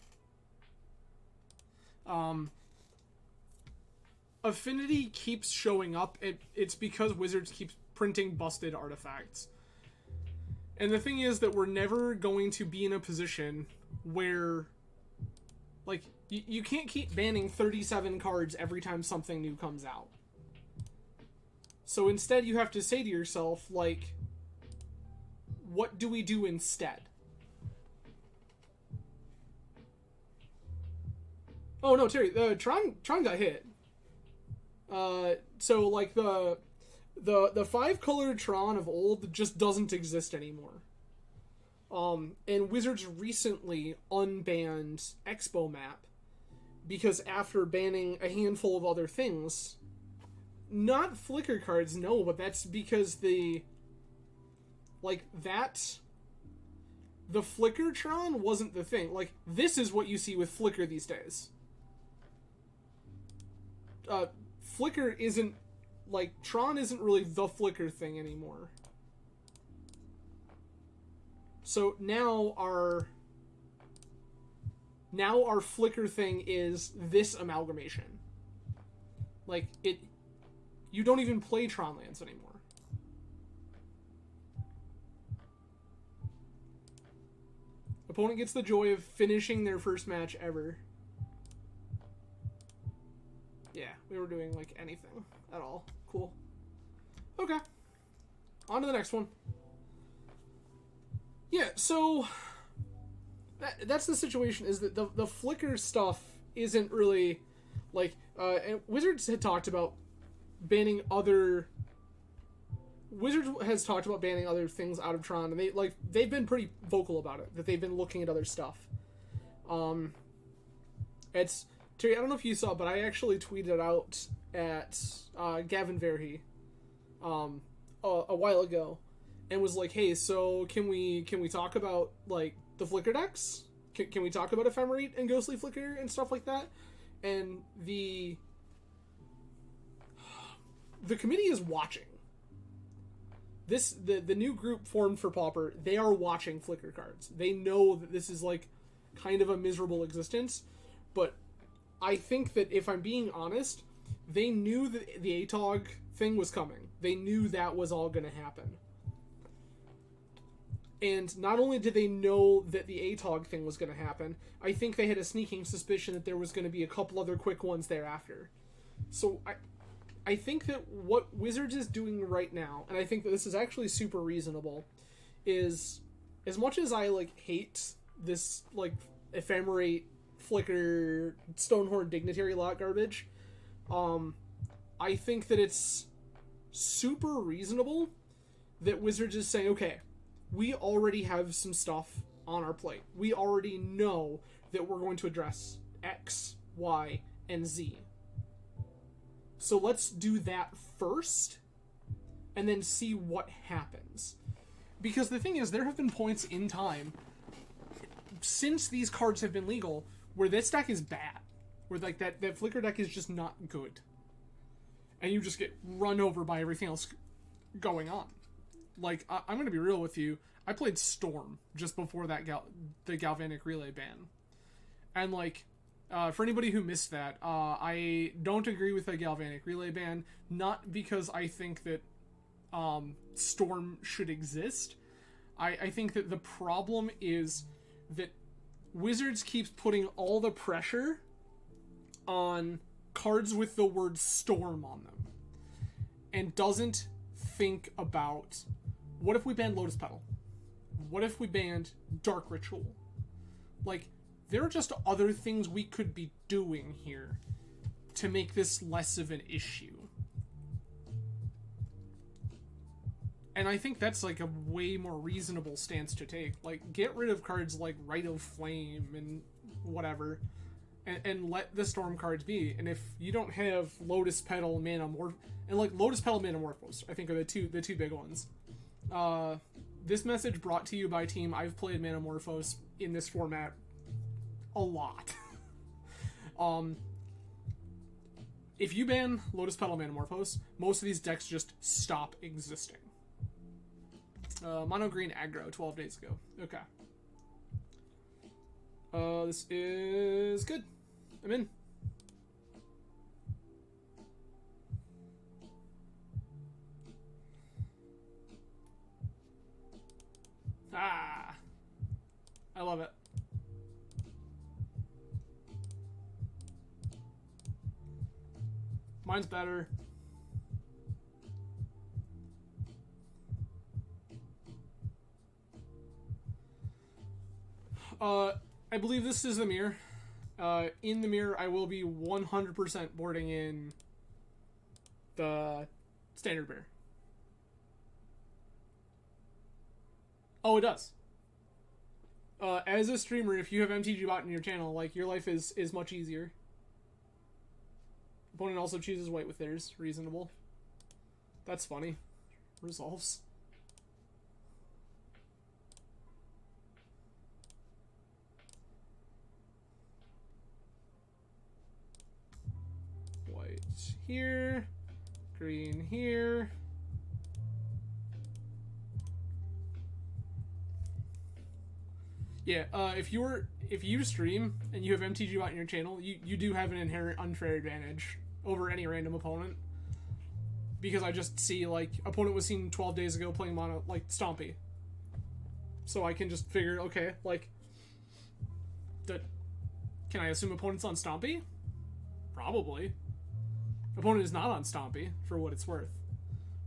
Affinity keeps showing up. It's because Wizards keeps printing busted artifacts. And the thing is that we're never going to be in a position where, like, you can't keep banning 37 cards every time something new comes out. So instead you have to say to yourself, like, what do we do instead? Oh no, Terry, Tron got hit. So like the 5-color Tron of old just doesn't exist anymore. And Wizards recently unbanned Expo Map because after banning a handful of other things, not flicker cards, no, but that's because the flicker Tron wasn't the thing. Like, this is what you see with flicker these days. Flicker isn't, like, Tron isn't really the flicker thing anymore. So now our flicker thing is this amalgamation. Like, you don't even play Tron lands anymore. Opponent gets the joy of finishing their first match ever. Yeah, we were doing, like, anything at all. Cool. Okay. On to the next one. Yeah, so that's the situation, is that the flicker stuff isn't really, like, and Wizards had talked about banning other... Wizards has talked about banning other things out of Tron, and they've been pretty vocal about it, that they've been looking at other stuff. It's... Terry, I don't know if you saw, but I actually tweeted out at Gavin Verhey a while ago, and was like, "Hey, so can we talk about, like, the flicker decks? Can we talk about Ephemerate and Ghostly Flicker and stuff like that?" And the committee is watching. The new group formed for Pauper, they are watching flicker cards. They know that this is, like, kind of a miserable existence, but I think that, if I'm being honest, they knew that the ATOG thing was coming. They knew that was all going to happen. And not only did they know that the ATOG thing was going to happen, I think they had a sneaking suspicion that there was going to be a couple other quick ones thereafter. So I think that what Wizards is doing right now, and I think that this is actually super reasonable, is, as much as I, like, hate this, like, Ephemerate, Flicker, Stonehorn Dignitary lot garbage, I think that it's super reasonable that Wizards is saying, okay, we already have some stuff on our plate. We already know that we're going to address X, Y, and Z. So let's do that first, and then see what happens. Because the thing is, there have been points in time, since these cards have been legal, where this deck is bad. Where, like, that flicker deck is just not good. And you just get run over by everything else going on. Like, I'm going to be real with you. I played Storm just before that the Galvanic Relay ban. And, like, for anybody who missed that, I don't agree with the Galvanic Relay ban. Not because I think that Storm should exist. I think that the problem is that Wizards keeps putting all the pressure on cards with the word Storm on them, and doesn't think about, what if we banned Lotus Petal? What if we banned Dark Ritual? Like, there are just other things we could be doing here to make this less of an issue. And I think that's, like, a way more reasonable stance to take. Like, get rid of cards like Rite of Flame and whatever, and let the Storm cards be. And if you don't have Lotus Petal, and, like, Lotus Petal, Manamorphose, I think, are the two big ones. This message brought to you by Team. I've played Manamorphose in this format a lot. If you ban Lotus Petal Manamorphose, most of these decks just stop existing. Mono green aggro 12 days ago. Okay. This is good. I'm in. Ah. I love it. Mine's better. I believe this is the mirror. In the mirror, I will be 100% boarding in the standard bear. Oh, it does. As a streamer, if you have MTG bot in your channel, like, your life is much easier. Opponent also chooses white with theirs. Reasonable. That's funny. Resolves. White here. Green here. Yeah, if you stream and you have MTG bot in your channel, you do have an inherent unfair advantage over any random opponent. Because I just see, like, opponent was seen 12 days ago playing mono, like, Stompy. So I can just figure, okay, like, can I assume opponent's on Stompy? Probably. Opponent is not on Stompy, for what it's worth.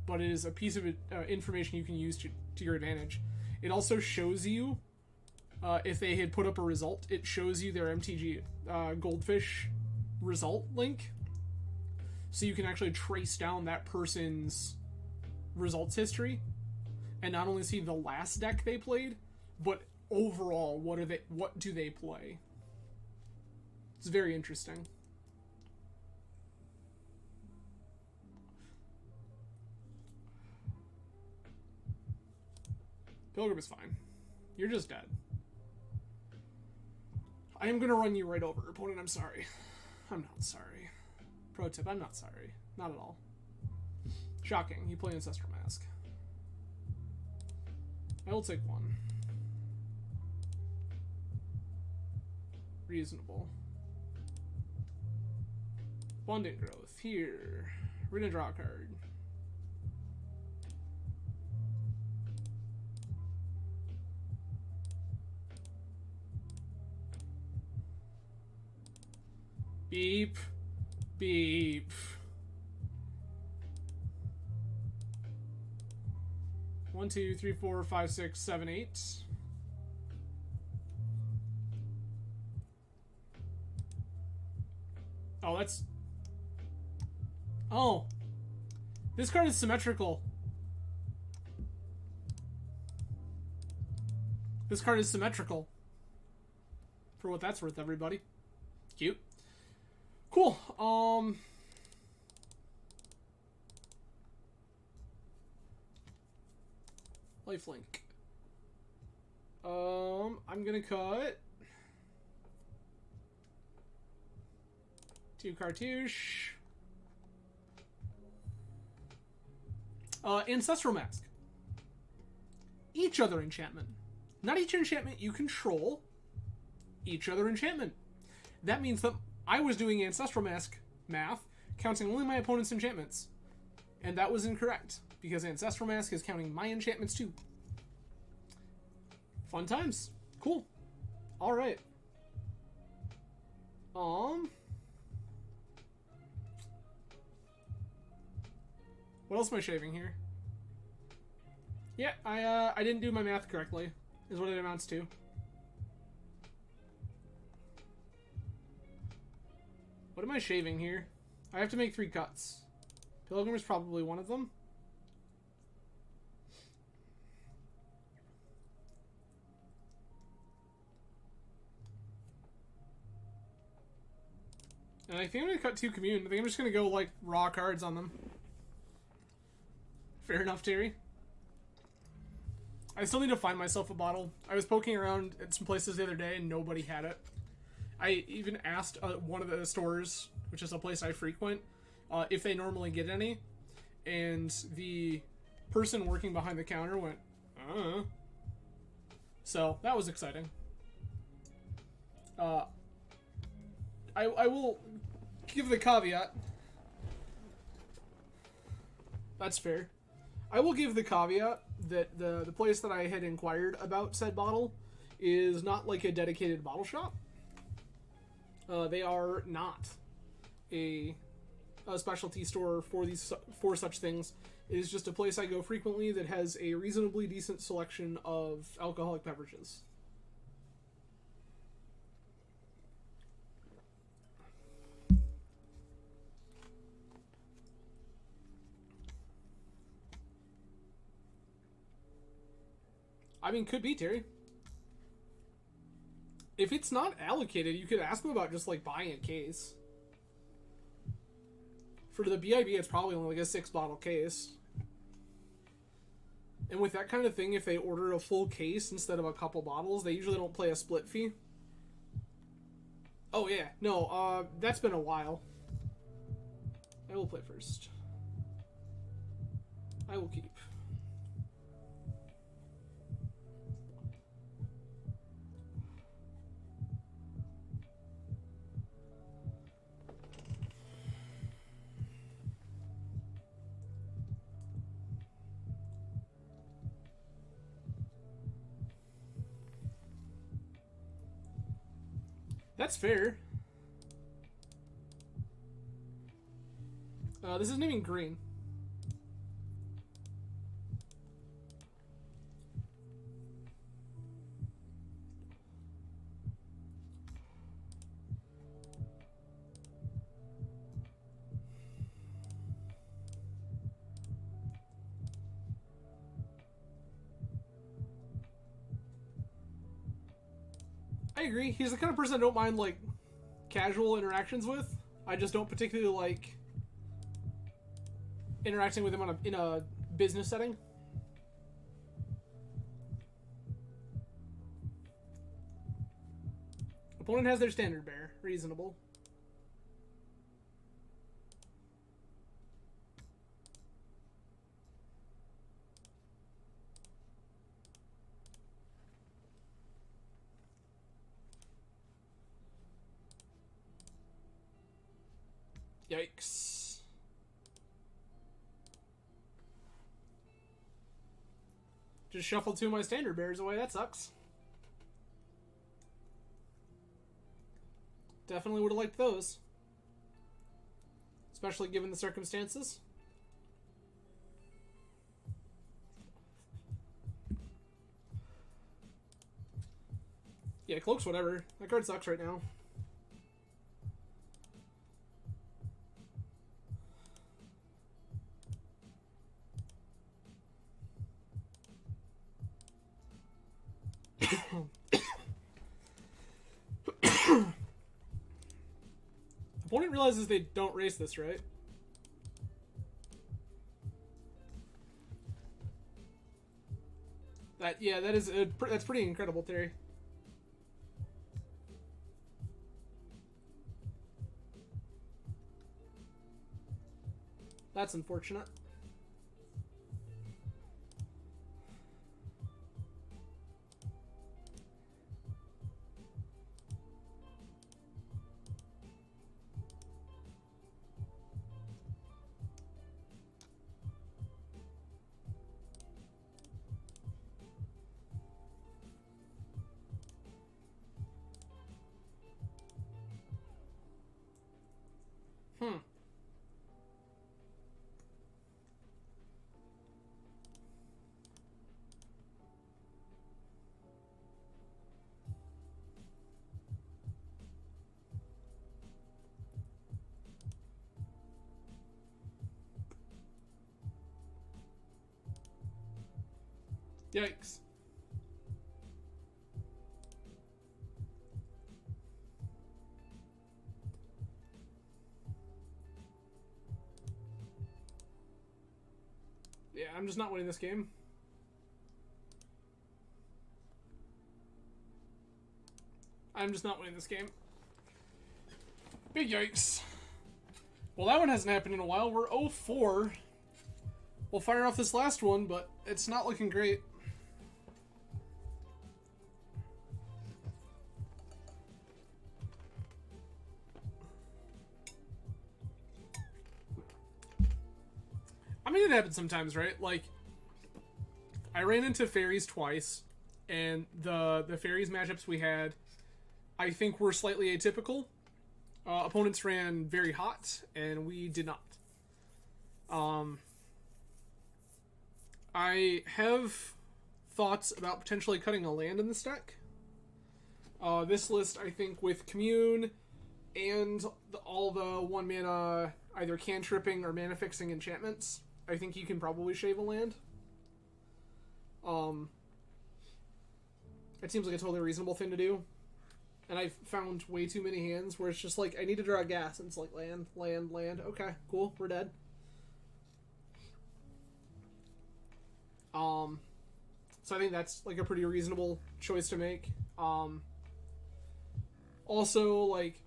But it is a piece of information you can use to your advantage. It also shows you, if they had put up a result, it shows you their MTG Goldfish result link. So you can actually trace down that person's results history. And not only see the last deck they played, but overall, what do they play? It's very interesting. Pilgrim is fine. You're just dead. I am going to run you right over, opponent. I'm sorry. I'm not sorry. Pro tip, I'm not sorry. Not at all. Shocking. You play Ancestral Mask. I will take one. Reasonable. Abundant Growth. Here. We're going to draw a card. Beep. Beep. 1, 2, 3, 4, 5, 6, 7, 8. Oh, that's... Oh. This card is symmetrical. This card is symmetrical. For what that's worth, everybody. Cute. Cool. Lifelink. I'm gonna cut 2 cartouche. Ancestral Mask. Each other enchantment. Not each enchantment you control. Each other enchantment. That means that I was doing Ancestral Mask math, counting only my opponent's enchantments. And that was incorrect, because Ancestral Mask is counting my enchantments too. Fun times. Cool. Alright. What else am I shaving here? Yeah, I didn't do my math correctly, is what it amounts to. What am I shaving here? I have to make 3 cuts. Pilgrim is probably one of them. And I think I'm going to cut 2 commune. I think I'm just going to go, like, raw cards on them. Fair enough, Terry. I still need to find myself a bottle. I was poking around at some places the other day and nobody had it. I even asked one of the stores, which is a place I frequent, if they normally get any, and the person working behind the counter went, So that was exciting. I will give the caveat. That's fair. I will give the caveat that the place that I had inquired about said bottle is not like a dedicated bottle shop. They are not a specialty store for such things. It is just a place I go frequently that has a reasonably decent selection of alcoholic beverages. I mean, could be, Terry. If it's not allocated, you could ask them about just, like, buying a case. For the BIB, it's probably only like a 6-bottle case. And with that kind of thing, if they order a full case instead of a couple bottles, they usually don't play a split fee. Oh, yeah. No, that's been a while. I will play first. I will keep. That's fair. This isn't even green. I agree. He's the kind of person I don't mind, like, casual interactions with. I just don't particularly like interacting with him in a business setting. Opponent has their standard bear. Reasonable. Yikes. Just shuffled two of my standard bears away. That sucks. Definitely would have liked those. Especially given the circumstances. Yeah, Cloak's whatever. That card sucks right now. Opponent realizes they don't race this, right? That's pretty incredible, Terry. That's unfortunate. Yikes. Yeah, I'm just not winning this game. I'm just not winning this game. Big yikes. Well, that one hasn't happened in a while. We're 0-4. We'll fire off this last one, but it's not looking great. I mean, it happens sometimes, right? Like, I ran into fairies twice, and the fairies matchups we had, I think, were slightly atypical. Opponents ran very hot, and we did not. I have thoughts about potentially cutting a land in this deck. This list, I think, with Commune and all the 1-mana either cantripping or mana fixing enchantments, I think you can probably shave a land. It seems like a totally reasonable thing to do. And I've found way too many hands where it's just like, I need to draw gas, and it's like, land, land, land. Okay, cool, we're dead. So I think that's like a pretty reasonable choice to make. Also, like,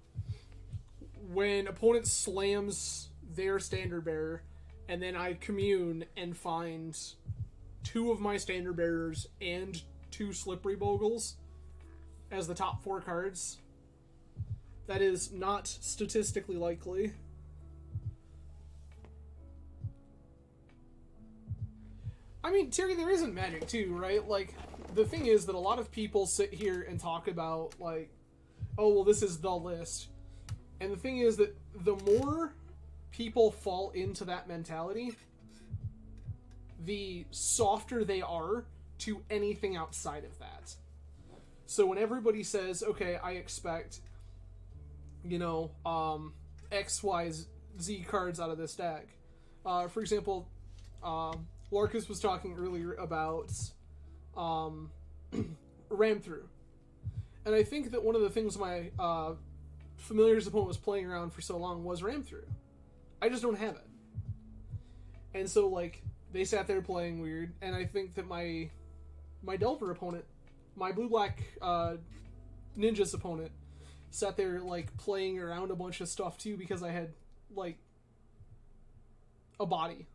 when opponent slams their standard bearer, and then I commune and find 2 of my standard bearers and 2 slippery Bogles as the top 4 cards, that is not statistically likely. I mean, Terry, there isn't magic too, right? Like, the thing is that a lot of people sit here and talk about, like, oh, well, this is the list. And the thing is that the more people fall into that mentality, the softer they are to anything outside of that. So when everybody says, okay, I expect, you know, X, Y, Z cards out of this deck. For example, Larkus was talking earlier about Ram Through. And I think that one of the things my Familiar's opponent was playing around for so long was Ram Through. I just don't have it. And so, like, they sat there playing weird, and I think that my Delver opponent, my blue-black Ninja's opponent, sat there, like, playing around a bunch of stuff, too, because I had, like, a body.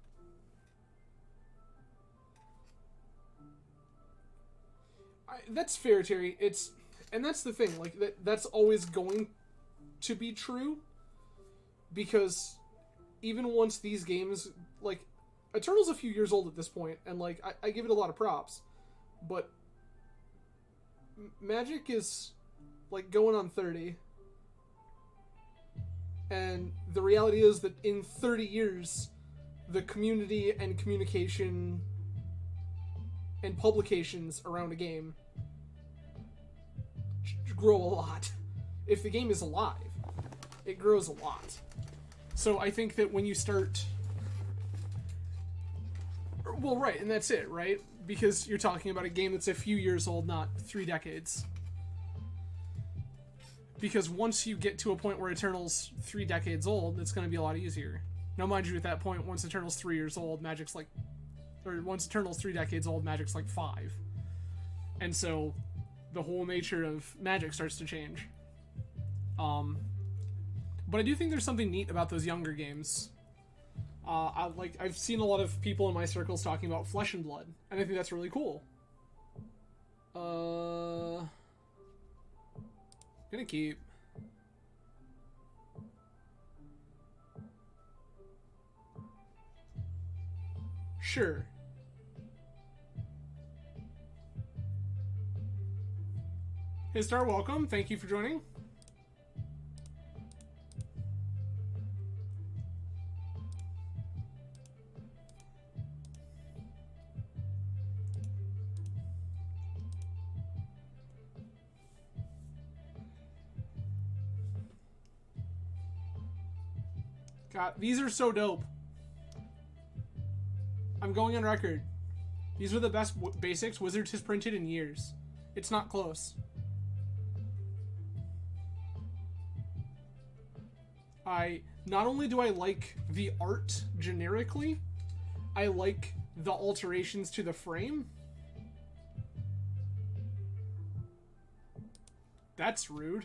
That's fair, Terry. And that's the thing, like, that's always going to be true, because even once these games, like, Eternal's a few years old at this point, and, like, I give it a lot of props, but Magic is, like, going on 30, and the reality is that in 30 years, the community and communication and publications around a game grow a lot. If the game is alive, it grows a lot. So I think that when you start... Well, right, and that's it, right? Because you're talking about a game that's a few years old, not 3 decades. Because once you get to a point where Eternal's 3 decades old, it's going to be a lot easier. Now, mind you, at that point, once Eternal's 3 years old, Magic's like... Or once Eternal's 3 decades old, Magic's like 5. And so the whole nature of Magic starts to change. But I do think there's something neat about those younger games. I've seen a lot of people in my circles talking about Flesh and Blood, and I think that's really cool. Gonna keep. Sure. Hey Star, welcome. Thank you for joining. God, these are so dope. I'm going on record. These are the best basics Wizards has printed in years. It's not close. Not only do I like the art generically, I like the alterations to the frame. That's rude.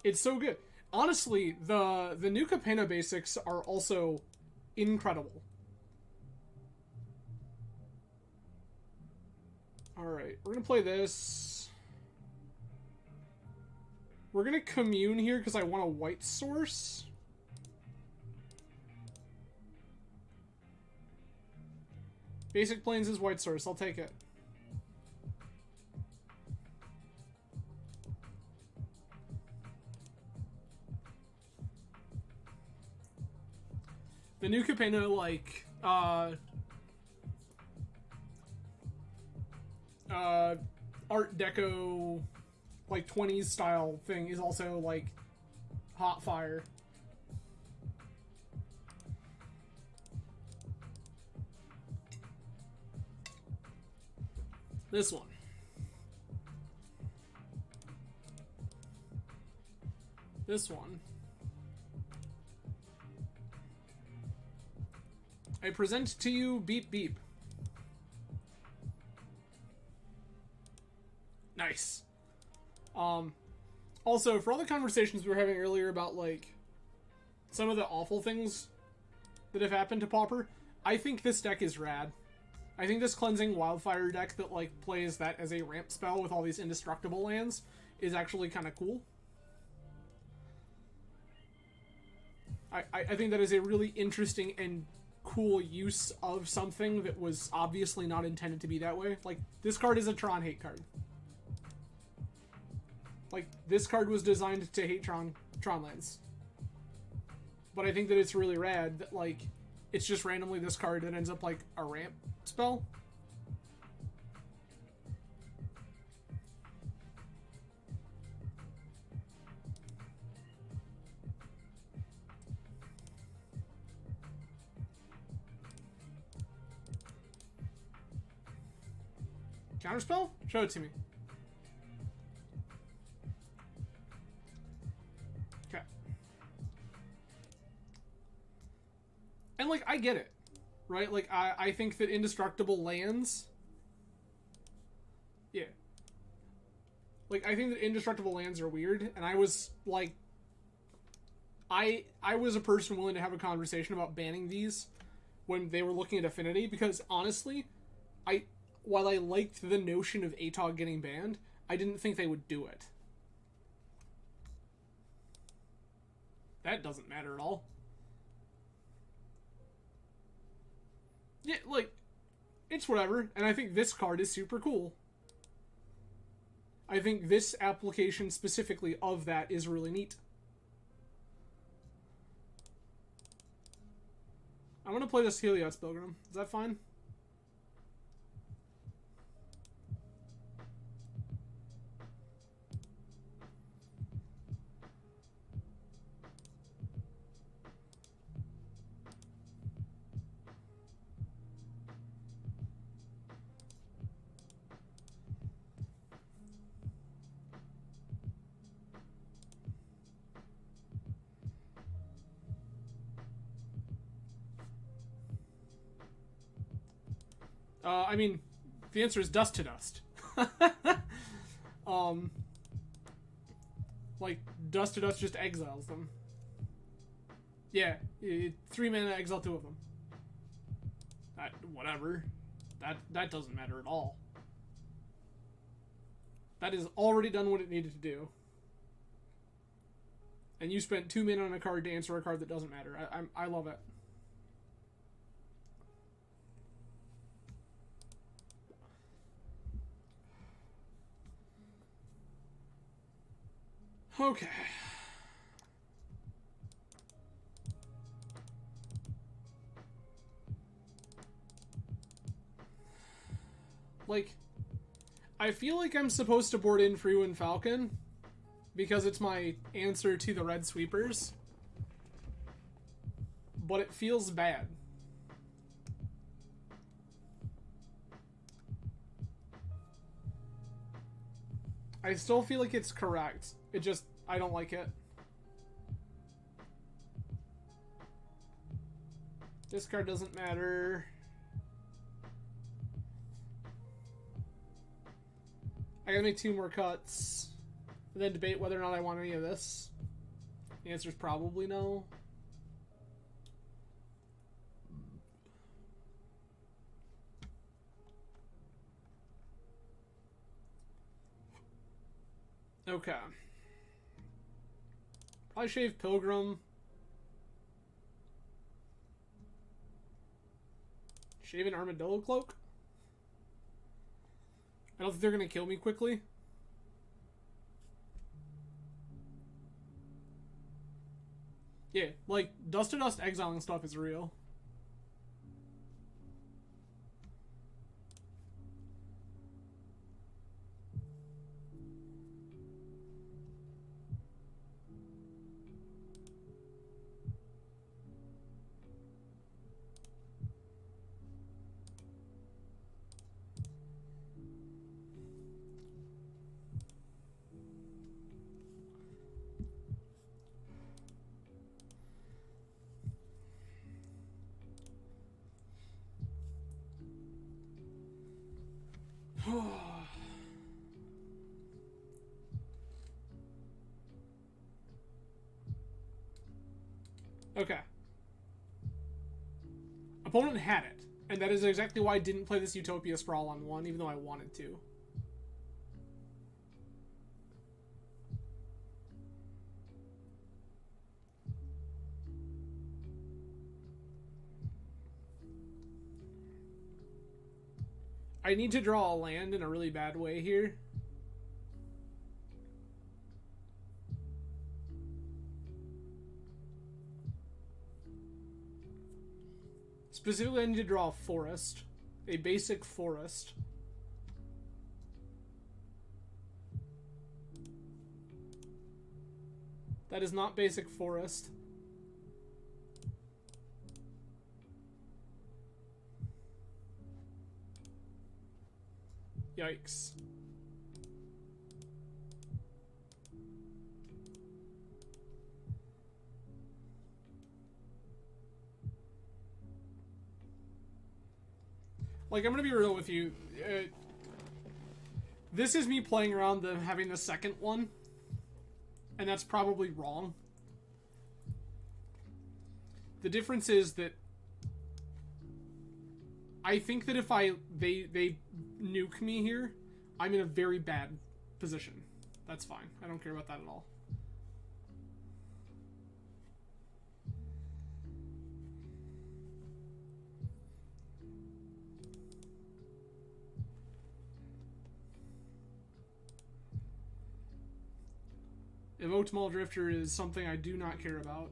It's so good. Honestly, the new Capenna basics are also incredible. Alright, we're gonna play this. We're gonna commune here because I want a white source. Basic Plains is white source, I'll take it. The new Capenna, like, Art Deco, like 20s style thing is also like hot fire. This one. This one. I present to you Beep Beep. Nice. Also, for all the conversations we were having earlier about, like, some of the awful things that have happened to Pauper, I think this deck is rad. I think this Cleansing Wildfire deck that, like, plays that as a ramp spell with all these indestructible lands is actually kind of cool. I think that is a really interesting and cool use of something that was obviously not intended to be that way. Like, this card is a Tron hate card. Like, this card was designed to hate Tron lands. But I think that it's really rad that, like, it's just randomly this card that ends up, like, a ramp spell. Counterspell? Show it to me. Okay. And, like, I get it. Right? Like, I think that indestructible lands... Yeah. Like, I think that indestructible lands are weird, and I was, like... I was a person willing to have a conversation about banning these when they were looking at Affinity, because, honestly, while I liked the notion of ATOG getting banned, I didn't think they would do it. That doesn't matter at all. Yeah, like, it's whatever, and I think this card is super cool. I think this application specifically of that is really neat. I'm gonna play this Helios Pilgrim. Is that fine? I mean, the answer is dust to dust. Like, dust to dust just exiles them. Yeah, 3 mana, exile 2 of them. Whatever. That doesn't matter at all. That has already done what it needed to do. And you spent 2 mana on a card to answer a card that doesn't matter. I love it. Okay. Like, I feel like I'm supposed to board in Freewind Falcon because it's my answer to the red sweepers. But it feels bad. I still feel like it's correct. It just, I don't like it. This card doesn't matter. I gotta make 2 more cuts. And then debate whether or not I want any of this. The answer is probably no. Okay. Probably shave Pilgrim. Shave an Armadillo Cloak. I don't think they're gonna kill me quickly. Yeah, like, Dust to Dust exiling stuff is real. Okay. Opponent had it, and that is exactly why I didn't play this Utopia Sprawl on 1, even though I wanted to. I need to draw a land in a really bad way here. Specifically, I need to draw a forest. A basic forest. That is not basic forest. Yikes. Like, I'm gonna be real with you. This is me playing around having the second one. And that's probably wrong. The difference is that I think that if they nuke me here, I'm in a very bad position. That's fine. I don't care about that at all. Evoked Muldrifter is something I do not care about.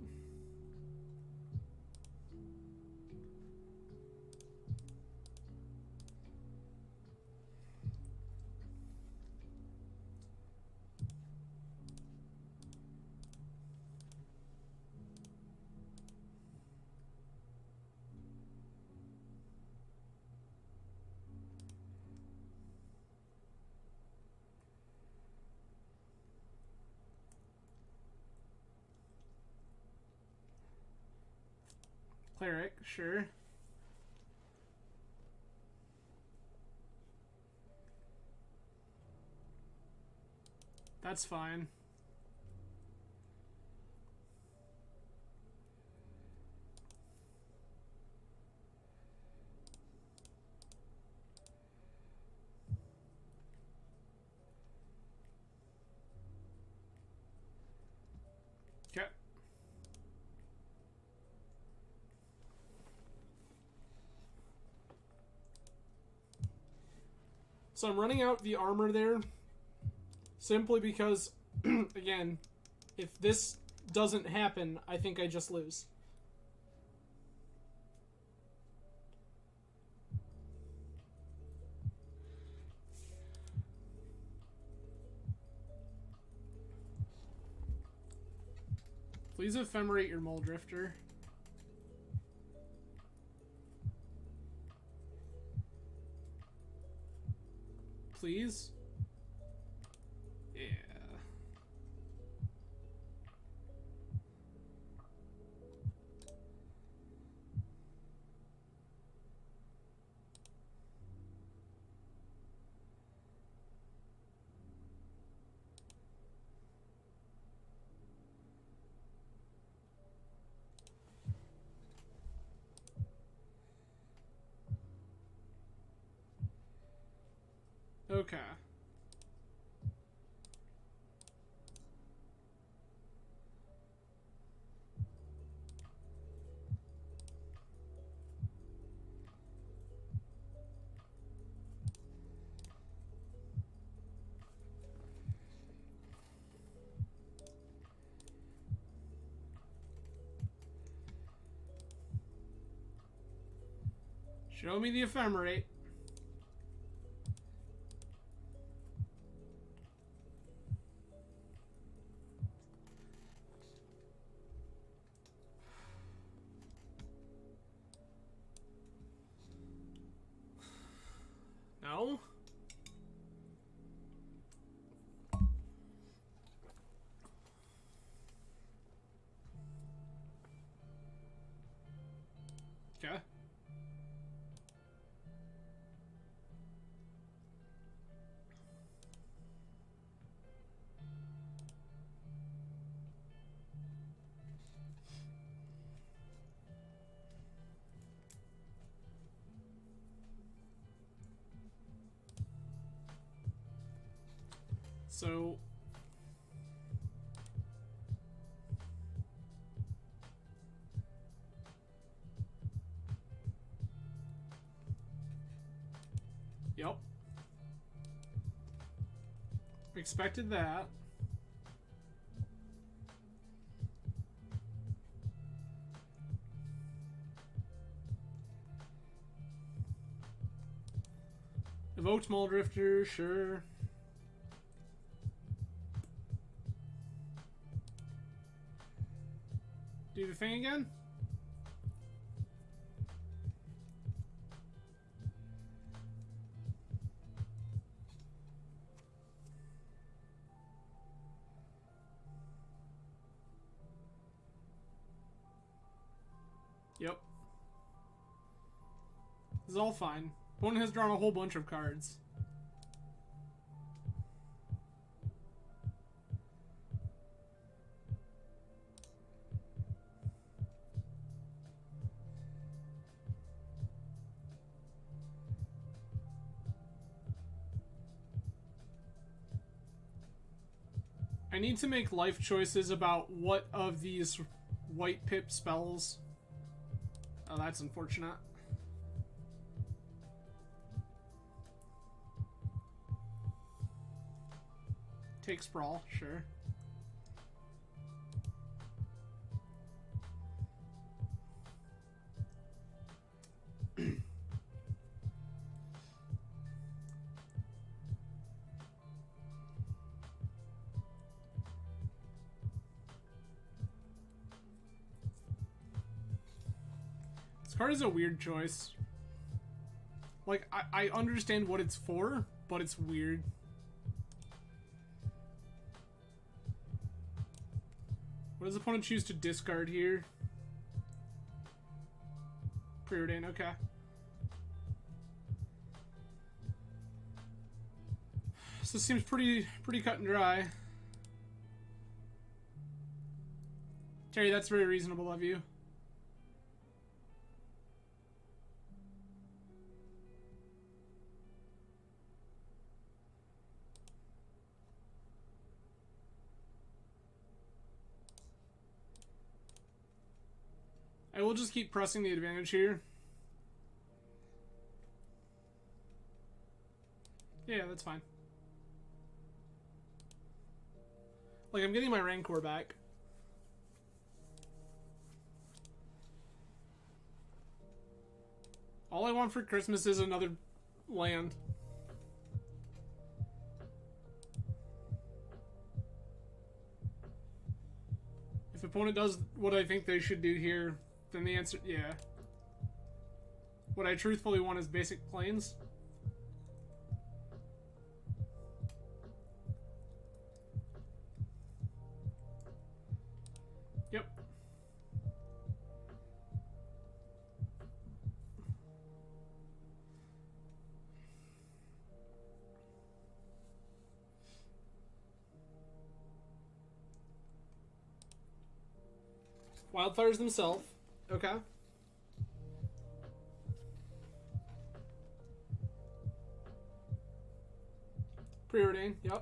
Cleric, sure. That's fine. Okay. So I'm running out the armor there simply because, again, if this doesn't happen, I think I just lose. Please ephemerate your Muldrifter. Please? Yeah. Okay. Show me the ephemerate. No? Okay. So... Yep. Expected that. Evoked Muldrifter, sure. Do the thing again? Yep. This is all fine. Opponent has drawn a whole bunch of cards. I need to make life choices about what of these white pip spells. Oh, that's unfortunate. Take Sprawl, sure. This card is a weird choice. Like, I understand what it's for, but it's weird. What does the opponent choose to discard here? Preordain, okay. So this seems pretty cut and dry. Terry, that's very reasonable of you. I will just keep pressing the advantage here. Yeah, that's fine. Like, I'm getting my Rancor back. All I want for Christmas is another land. If opponent does what I think they should do here, then the answer, yeah. What I truthfully want is basic planes. Yep. Wildfires themselves. Okay. Preordain, yep.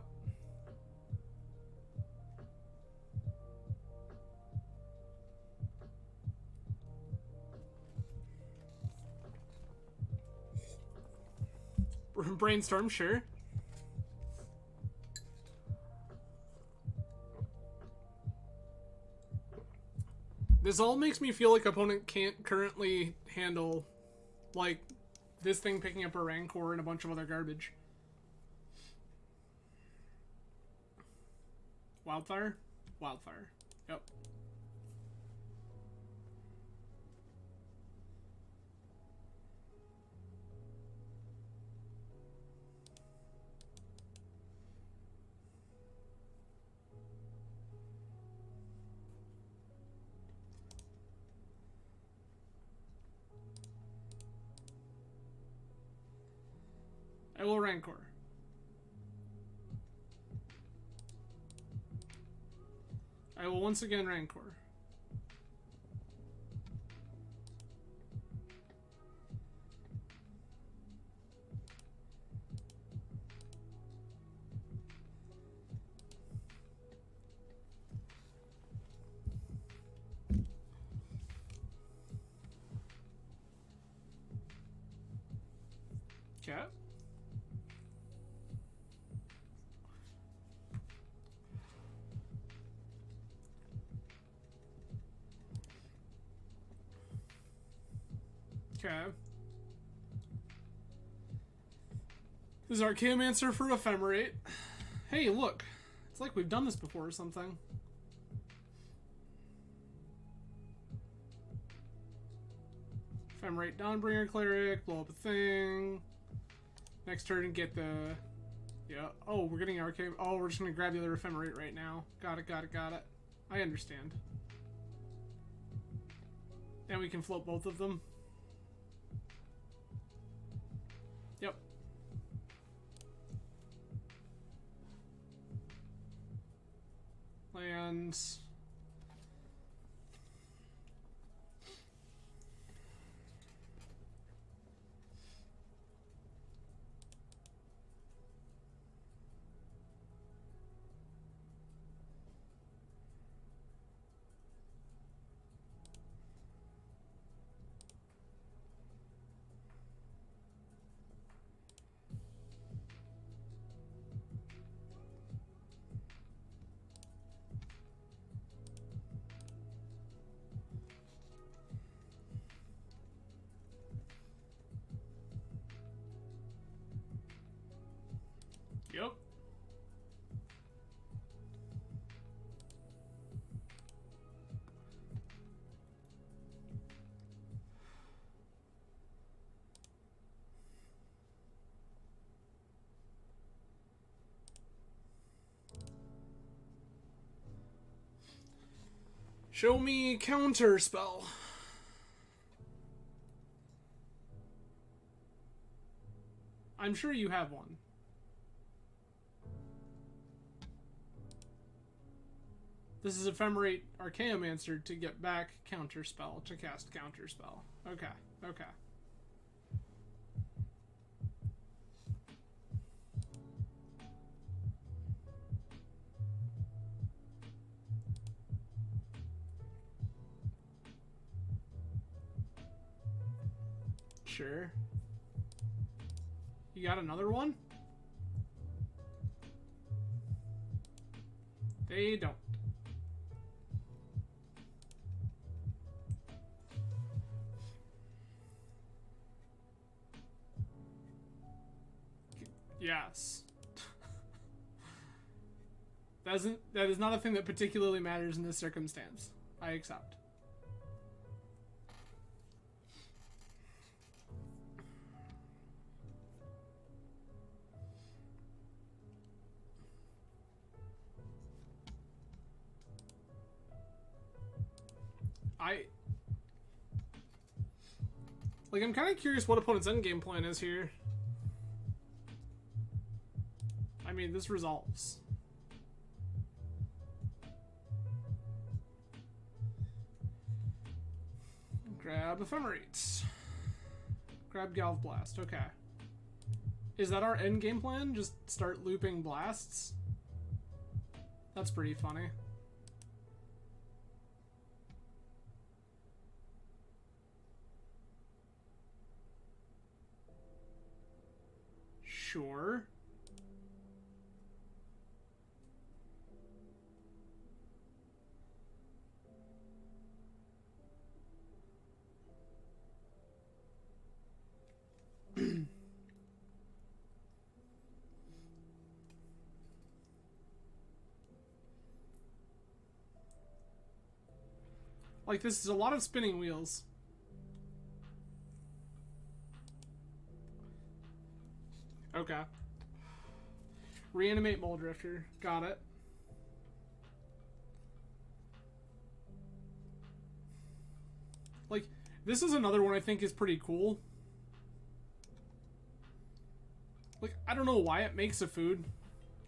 Brainstorm, sure. This all makes me feel like opponent can't currently handle, like, this thing picking up a Rancor and a bunch of other garbage. Wildfire? Wildfire. Yep. I will Rancor. I will once again Rancor. Okay. Okay. This is Archaeomancer for Ephemerate. Hey, look. It's like we've done this before or something. Ephemerate Dawnbringer Cleric, blow up a thing. Next turn, get the... Yeah. Oh, we're getting Archaeomancer. Oh, we're just gonna grab the other Ephemerate right now. Got it, got it, got it. I understand. And we can float both of them. Yep. Lands. Yep. Show me counter spell. I'm sure you have one. This is Ephemerate Archaeomancer to get back Counterspell, to cast Counterspell. Okay, okay. Sure. You got another one? They don't. Yes. That is not a thing that particularly matters in this circumstance. I accept. I'm kind of curious what opponent's endgame plan is here. I mean, this resolves. Grab Ephemerates. Grab Galv Blast, okay. Is that our end game plan? Just start looping blasts? That's pretty funny. Sure. Like, this is a lot of spinning wheels. Okay. Reanimate Mole Drifter. Got it. Like, this is another one I think is pretty cool. Like, I don't know why it makes a food,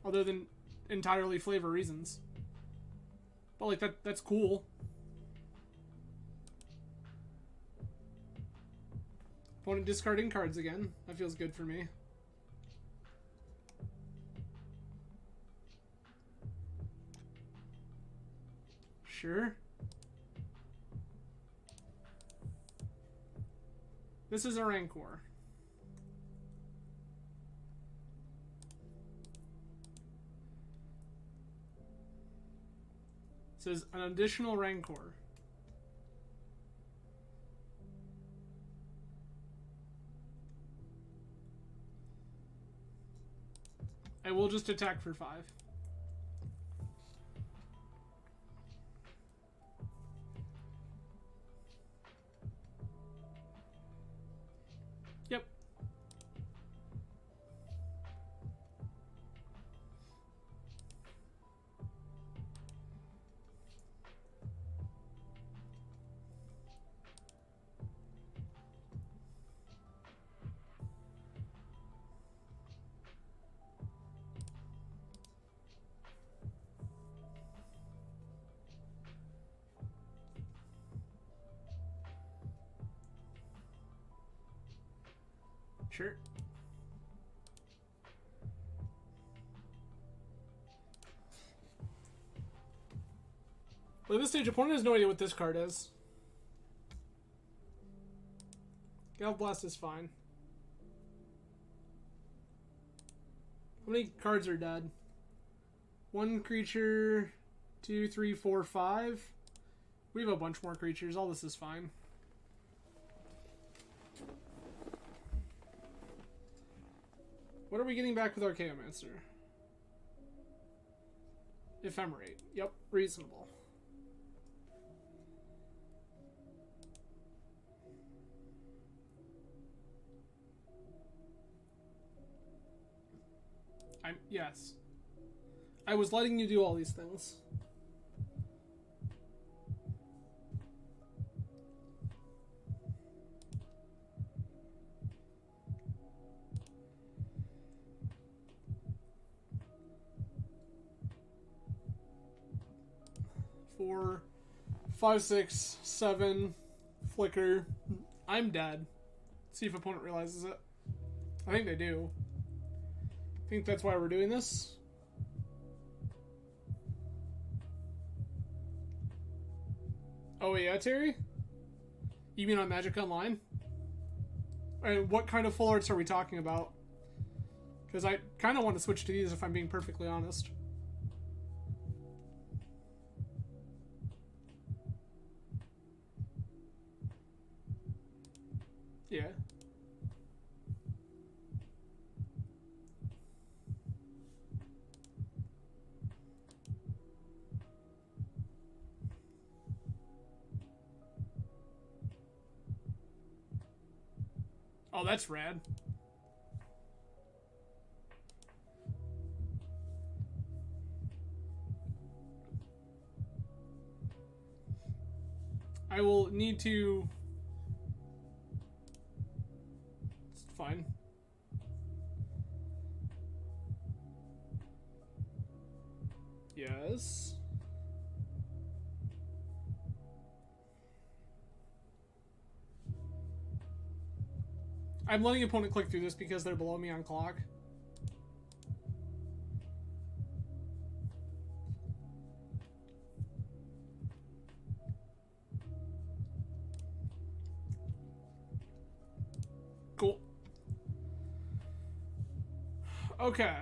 other than entirely flavor reasons. But, like, that's cool. Opponent discarding cards again. That feels good for me. Sure. This is a Rancor. This is an additional Rancor. I will just attack for 5. Yep. Sure. Well, at this stage, opponent has no idea what this card is. Gal Blast is fine. How many cards are dead? 1 creature, 2, 3, 4, 5. We have a bunch more creatures. All this is fine. What are we getting back with Archaeomancer? Ephemerate. Yep, reasonable. Yes. I was letting you do all these things. Four, 5, 6, 7, flicker. I'm dead. See if opponent realizes it. I think they do. I think that's why we're doing this. Oh yeah, Terry? You mean on Magic Online? And what kind of full arts are we talking about? Because I kind of want to switch to these if I'm being perfectly honest. Yeah. Oh, that's rad. I will need to... It's fine. Yes. I'm letting opponent click through this because they're below me on clock. Cool. Okay.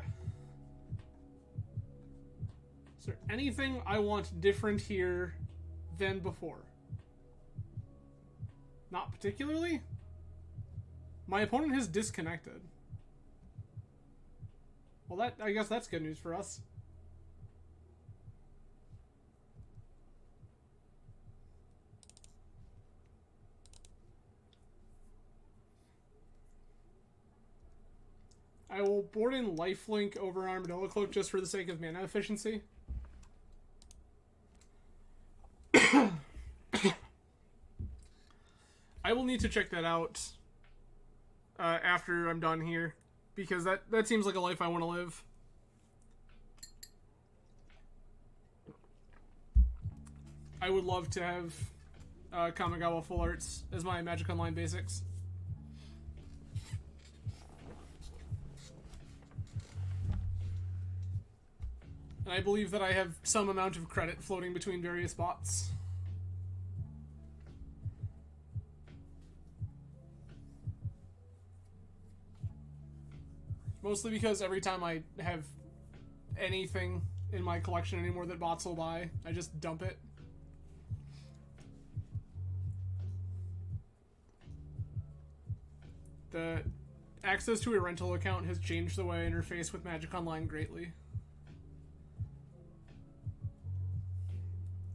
Is there anything I want different here than before? Not particularly. My opponent has disconnected. Well, I guess that's good news for us. I will board in Lifelink over Armadillo Cloak just for the sake of mana efficiency. I will need to check that out after I'm done here, because that seems like a life I want to live. I would love to have Kamigawa Full Arts as my Magic Online basics. And I believe that I have some amount of credit floating between various bots. Mostly because every time I have anything in my collection anymore that bots will buy, I just dump it. The access to a rental account has changed the way I interface with Magic Online greatly.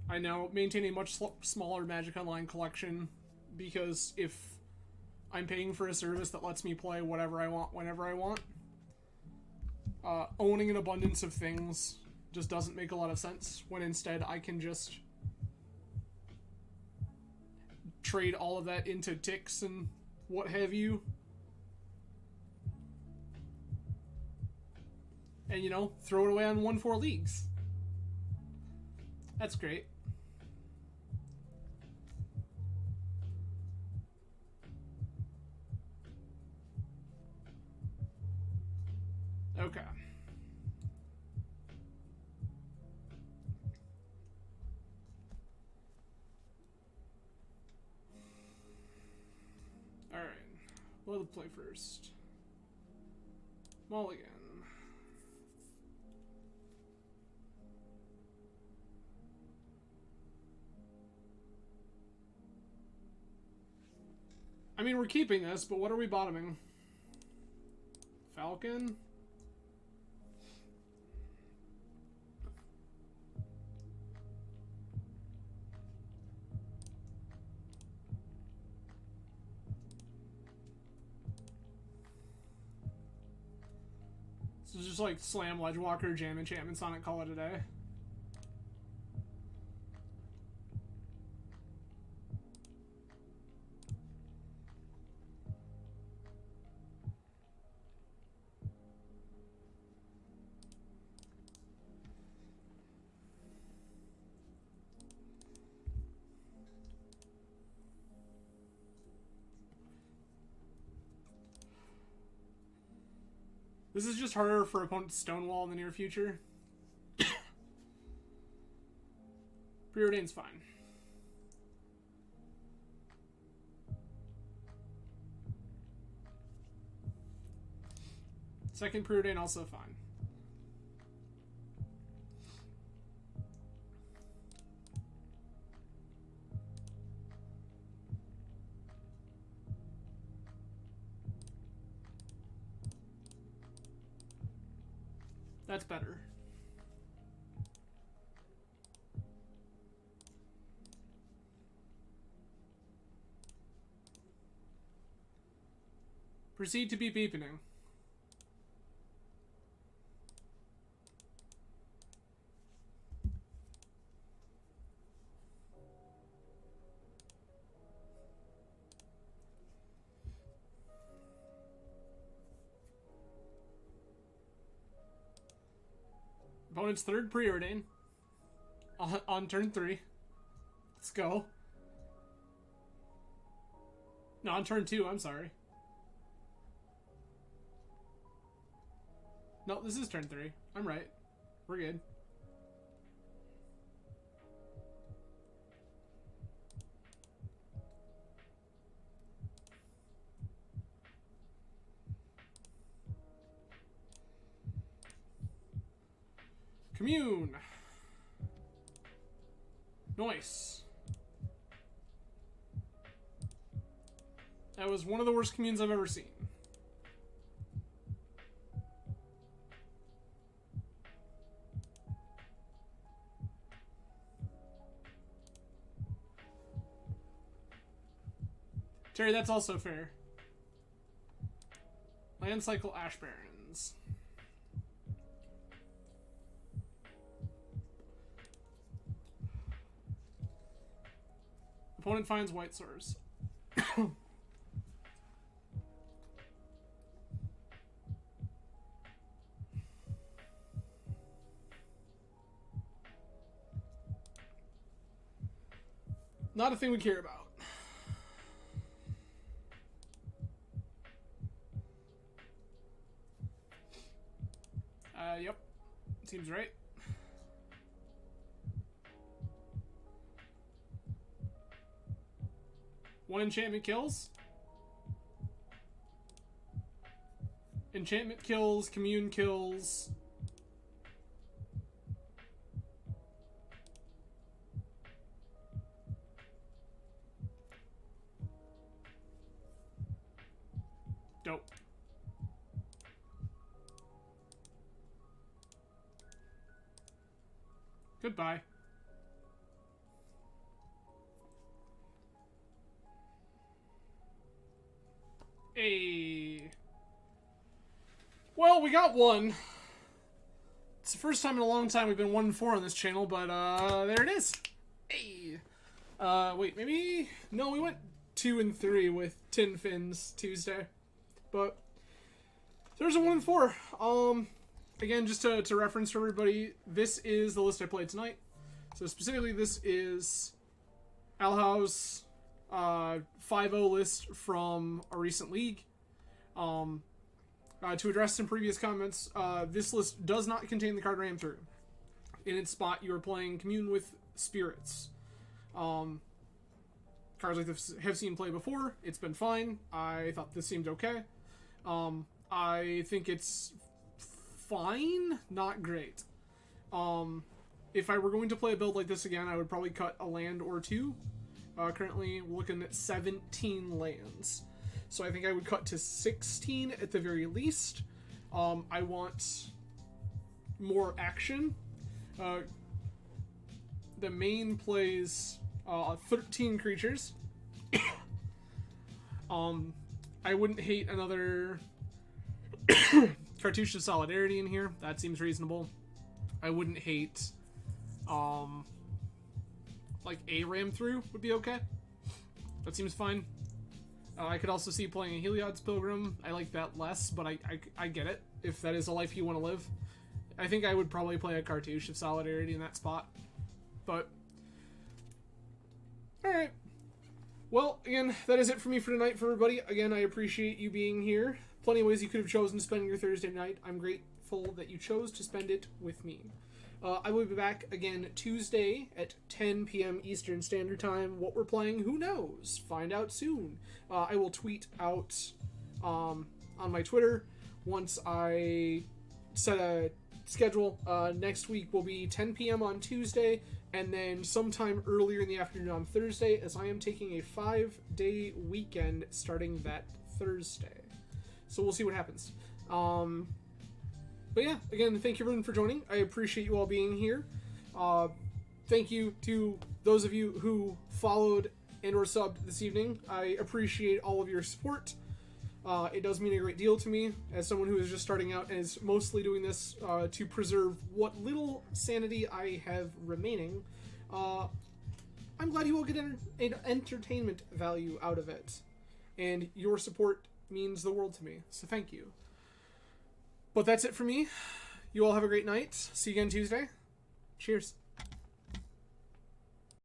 I now maintain a much smaller Magic Online collection because if I'm paying for a service that lets me play whatever I want whenever I want, owning an abundance of things just doesn't make a lot of sense, when instead I can just trade all of that into ticks and what have you. And, you know, throw it away on 1-4 leagues. That's great. Okay. Alright. We'll play first. Mulligan. I mean, we're keeping this, but what are we bottoming? Falcon? So just like slam Ledgewalker, jam enchantments on it, call it a day. This is just harder for opponents to stonewall in the near future. Preordain's fine. Second Preordain also fine. That's better. Proceed to be beepening. Opponent's third Preordain on turn 3. Let's go. No, on turn 2, I'm sorry. No, this is turn 3. I'm right. We're good. Commune. Nice. That was one of the worst communes I've ever seen. Terry, that's also fair. Land cycle Ash Barrens. Opponent finds white source. Not a thing we care about. Yep. Seems right. One enchantment kills. Enchantment kills. Commune kills. Dope. Goodbye. Hey. Well, we got one. It's the first time in a long time we've been 1-4 on this channel, but there it is. Hey. Wait, maybe no, we went 2-3 with Tin Fins Tuesday, but there's a 1-4. Again, just to reference for everybody, this is the list I played tonight. So specifically, this is Alhau's 5-0 list from a recent league. To address some previous comments, this list does not contain the card ran through. In its spot, you are playing Commune with Spirits. Cards like this have seen play before. It's been fine. I thought this seemed okay. I think it's fine, not great. If I were going to play a build like this again, I would probably cut a land or two. Currently, we're looking at 17 lands. So I think I would cut to 16 at the very least. I want more action. The main plays 13 creatures. I wouldn't hate another Cartouche of Solidarity in here. That seems reasonable. I wouldn't hate like a ram through would be okay. That seems fine. I could also see playing a Heliod's Pilgrim. I like that less, but I get it if that is a life you want to live. I think I would probably play a Cartouche of Solidarity in that spot. But alright. Well, again, that is it for me for tonight, for everybody. Again, I appreciate you being here. Plenty of ways you could have chosen to spend your Thursday night. I'm grateful that you chose to spend it with me. I will be back again Tuesday at 10 p.m. Eastern Standard Time. What we're playing, who knows? Find out soon. I will tweet out on my Twitter once I set a schedule. Next week will be 10 p.m. on Tuesday, and then sometime earlier in the afternoon on Thursday, as I am taking a 5-day weekend starting that Thursday. So we'll see what happens. But yeah, again, thank you everyone for joining. I appreciate you all being here. Thank you to those of you who followed and or subbed this evening. I appreciate all of your support. It does mean a great deal to me as someone who is just starting out and is mostly doing this to preserve what little sanity I have remaining. I'm glad you all get an entertainment value out of it. And your support means the world to me, so thank you. But that's it for me. You all have a great night. See you again Tuesday. Cheers.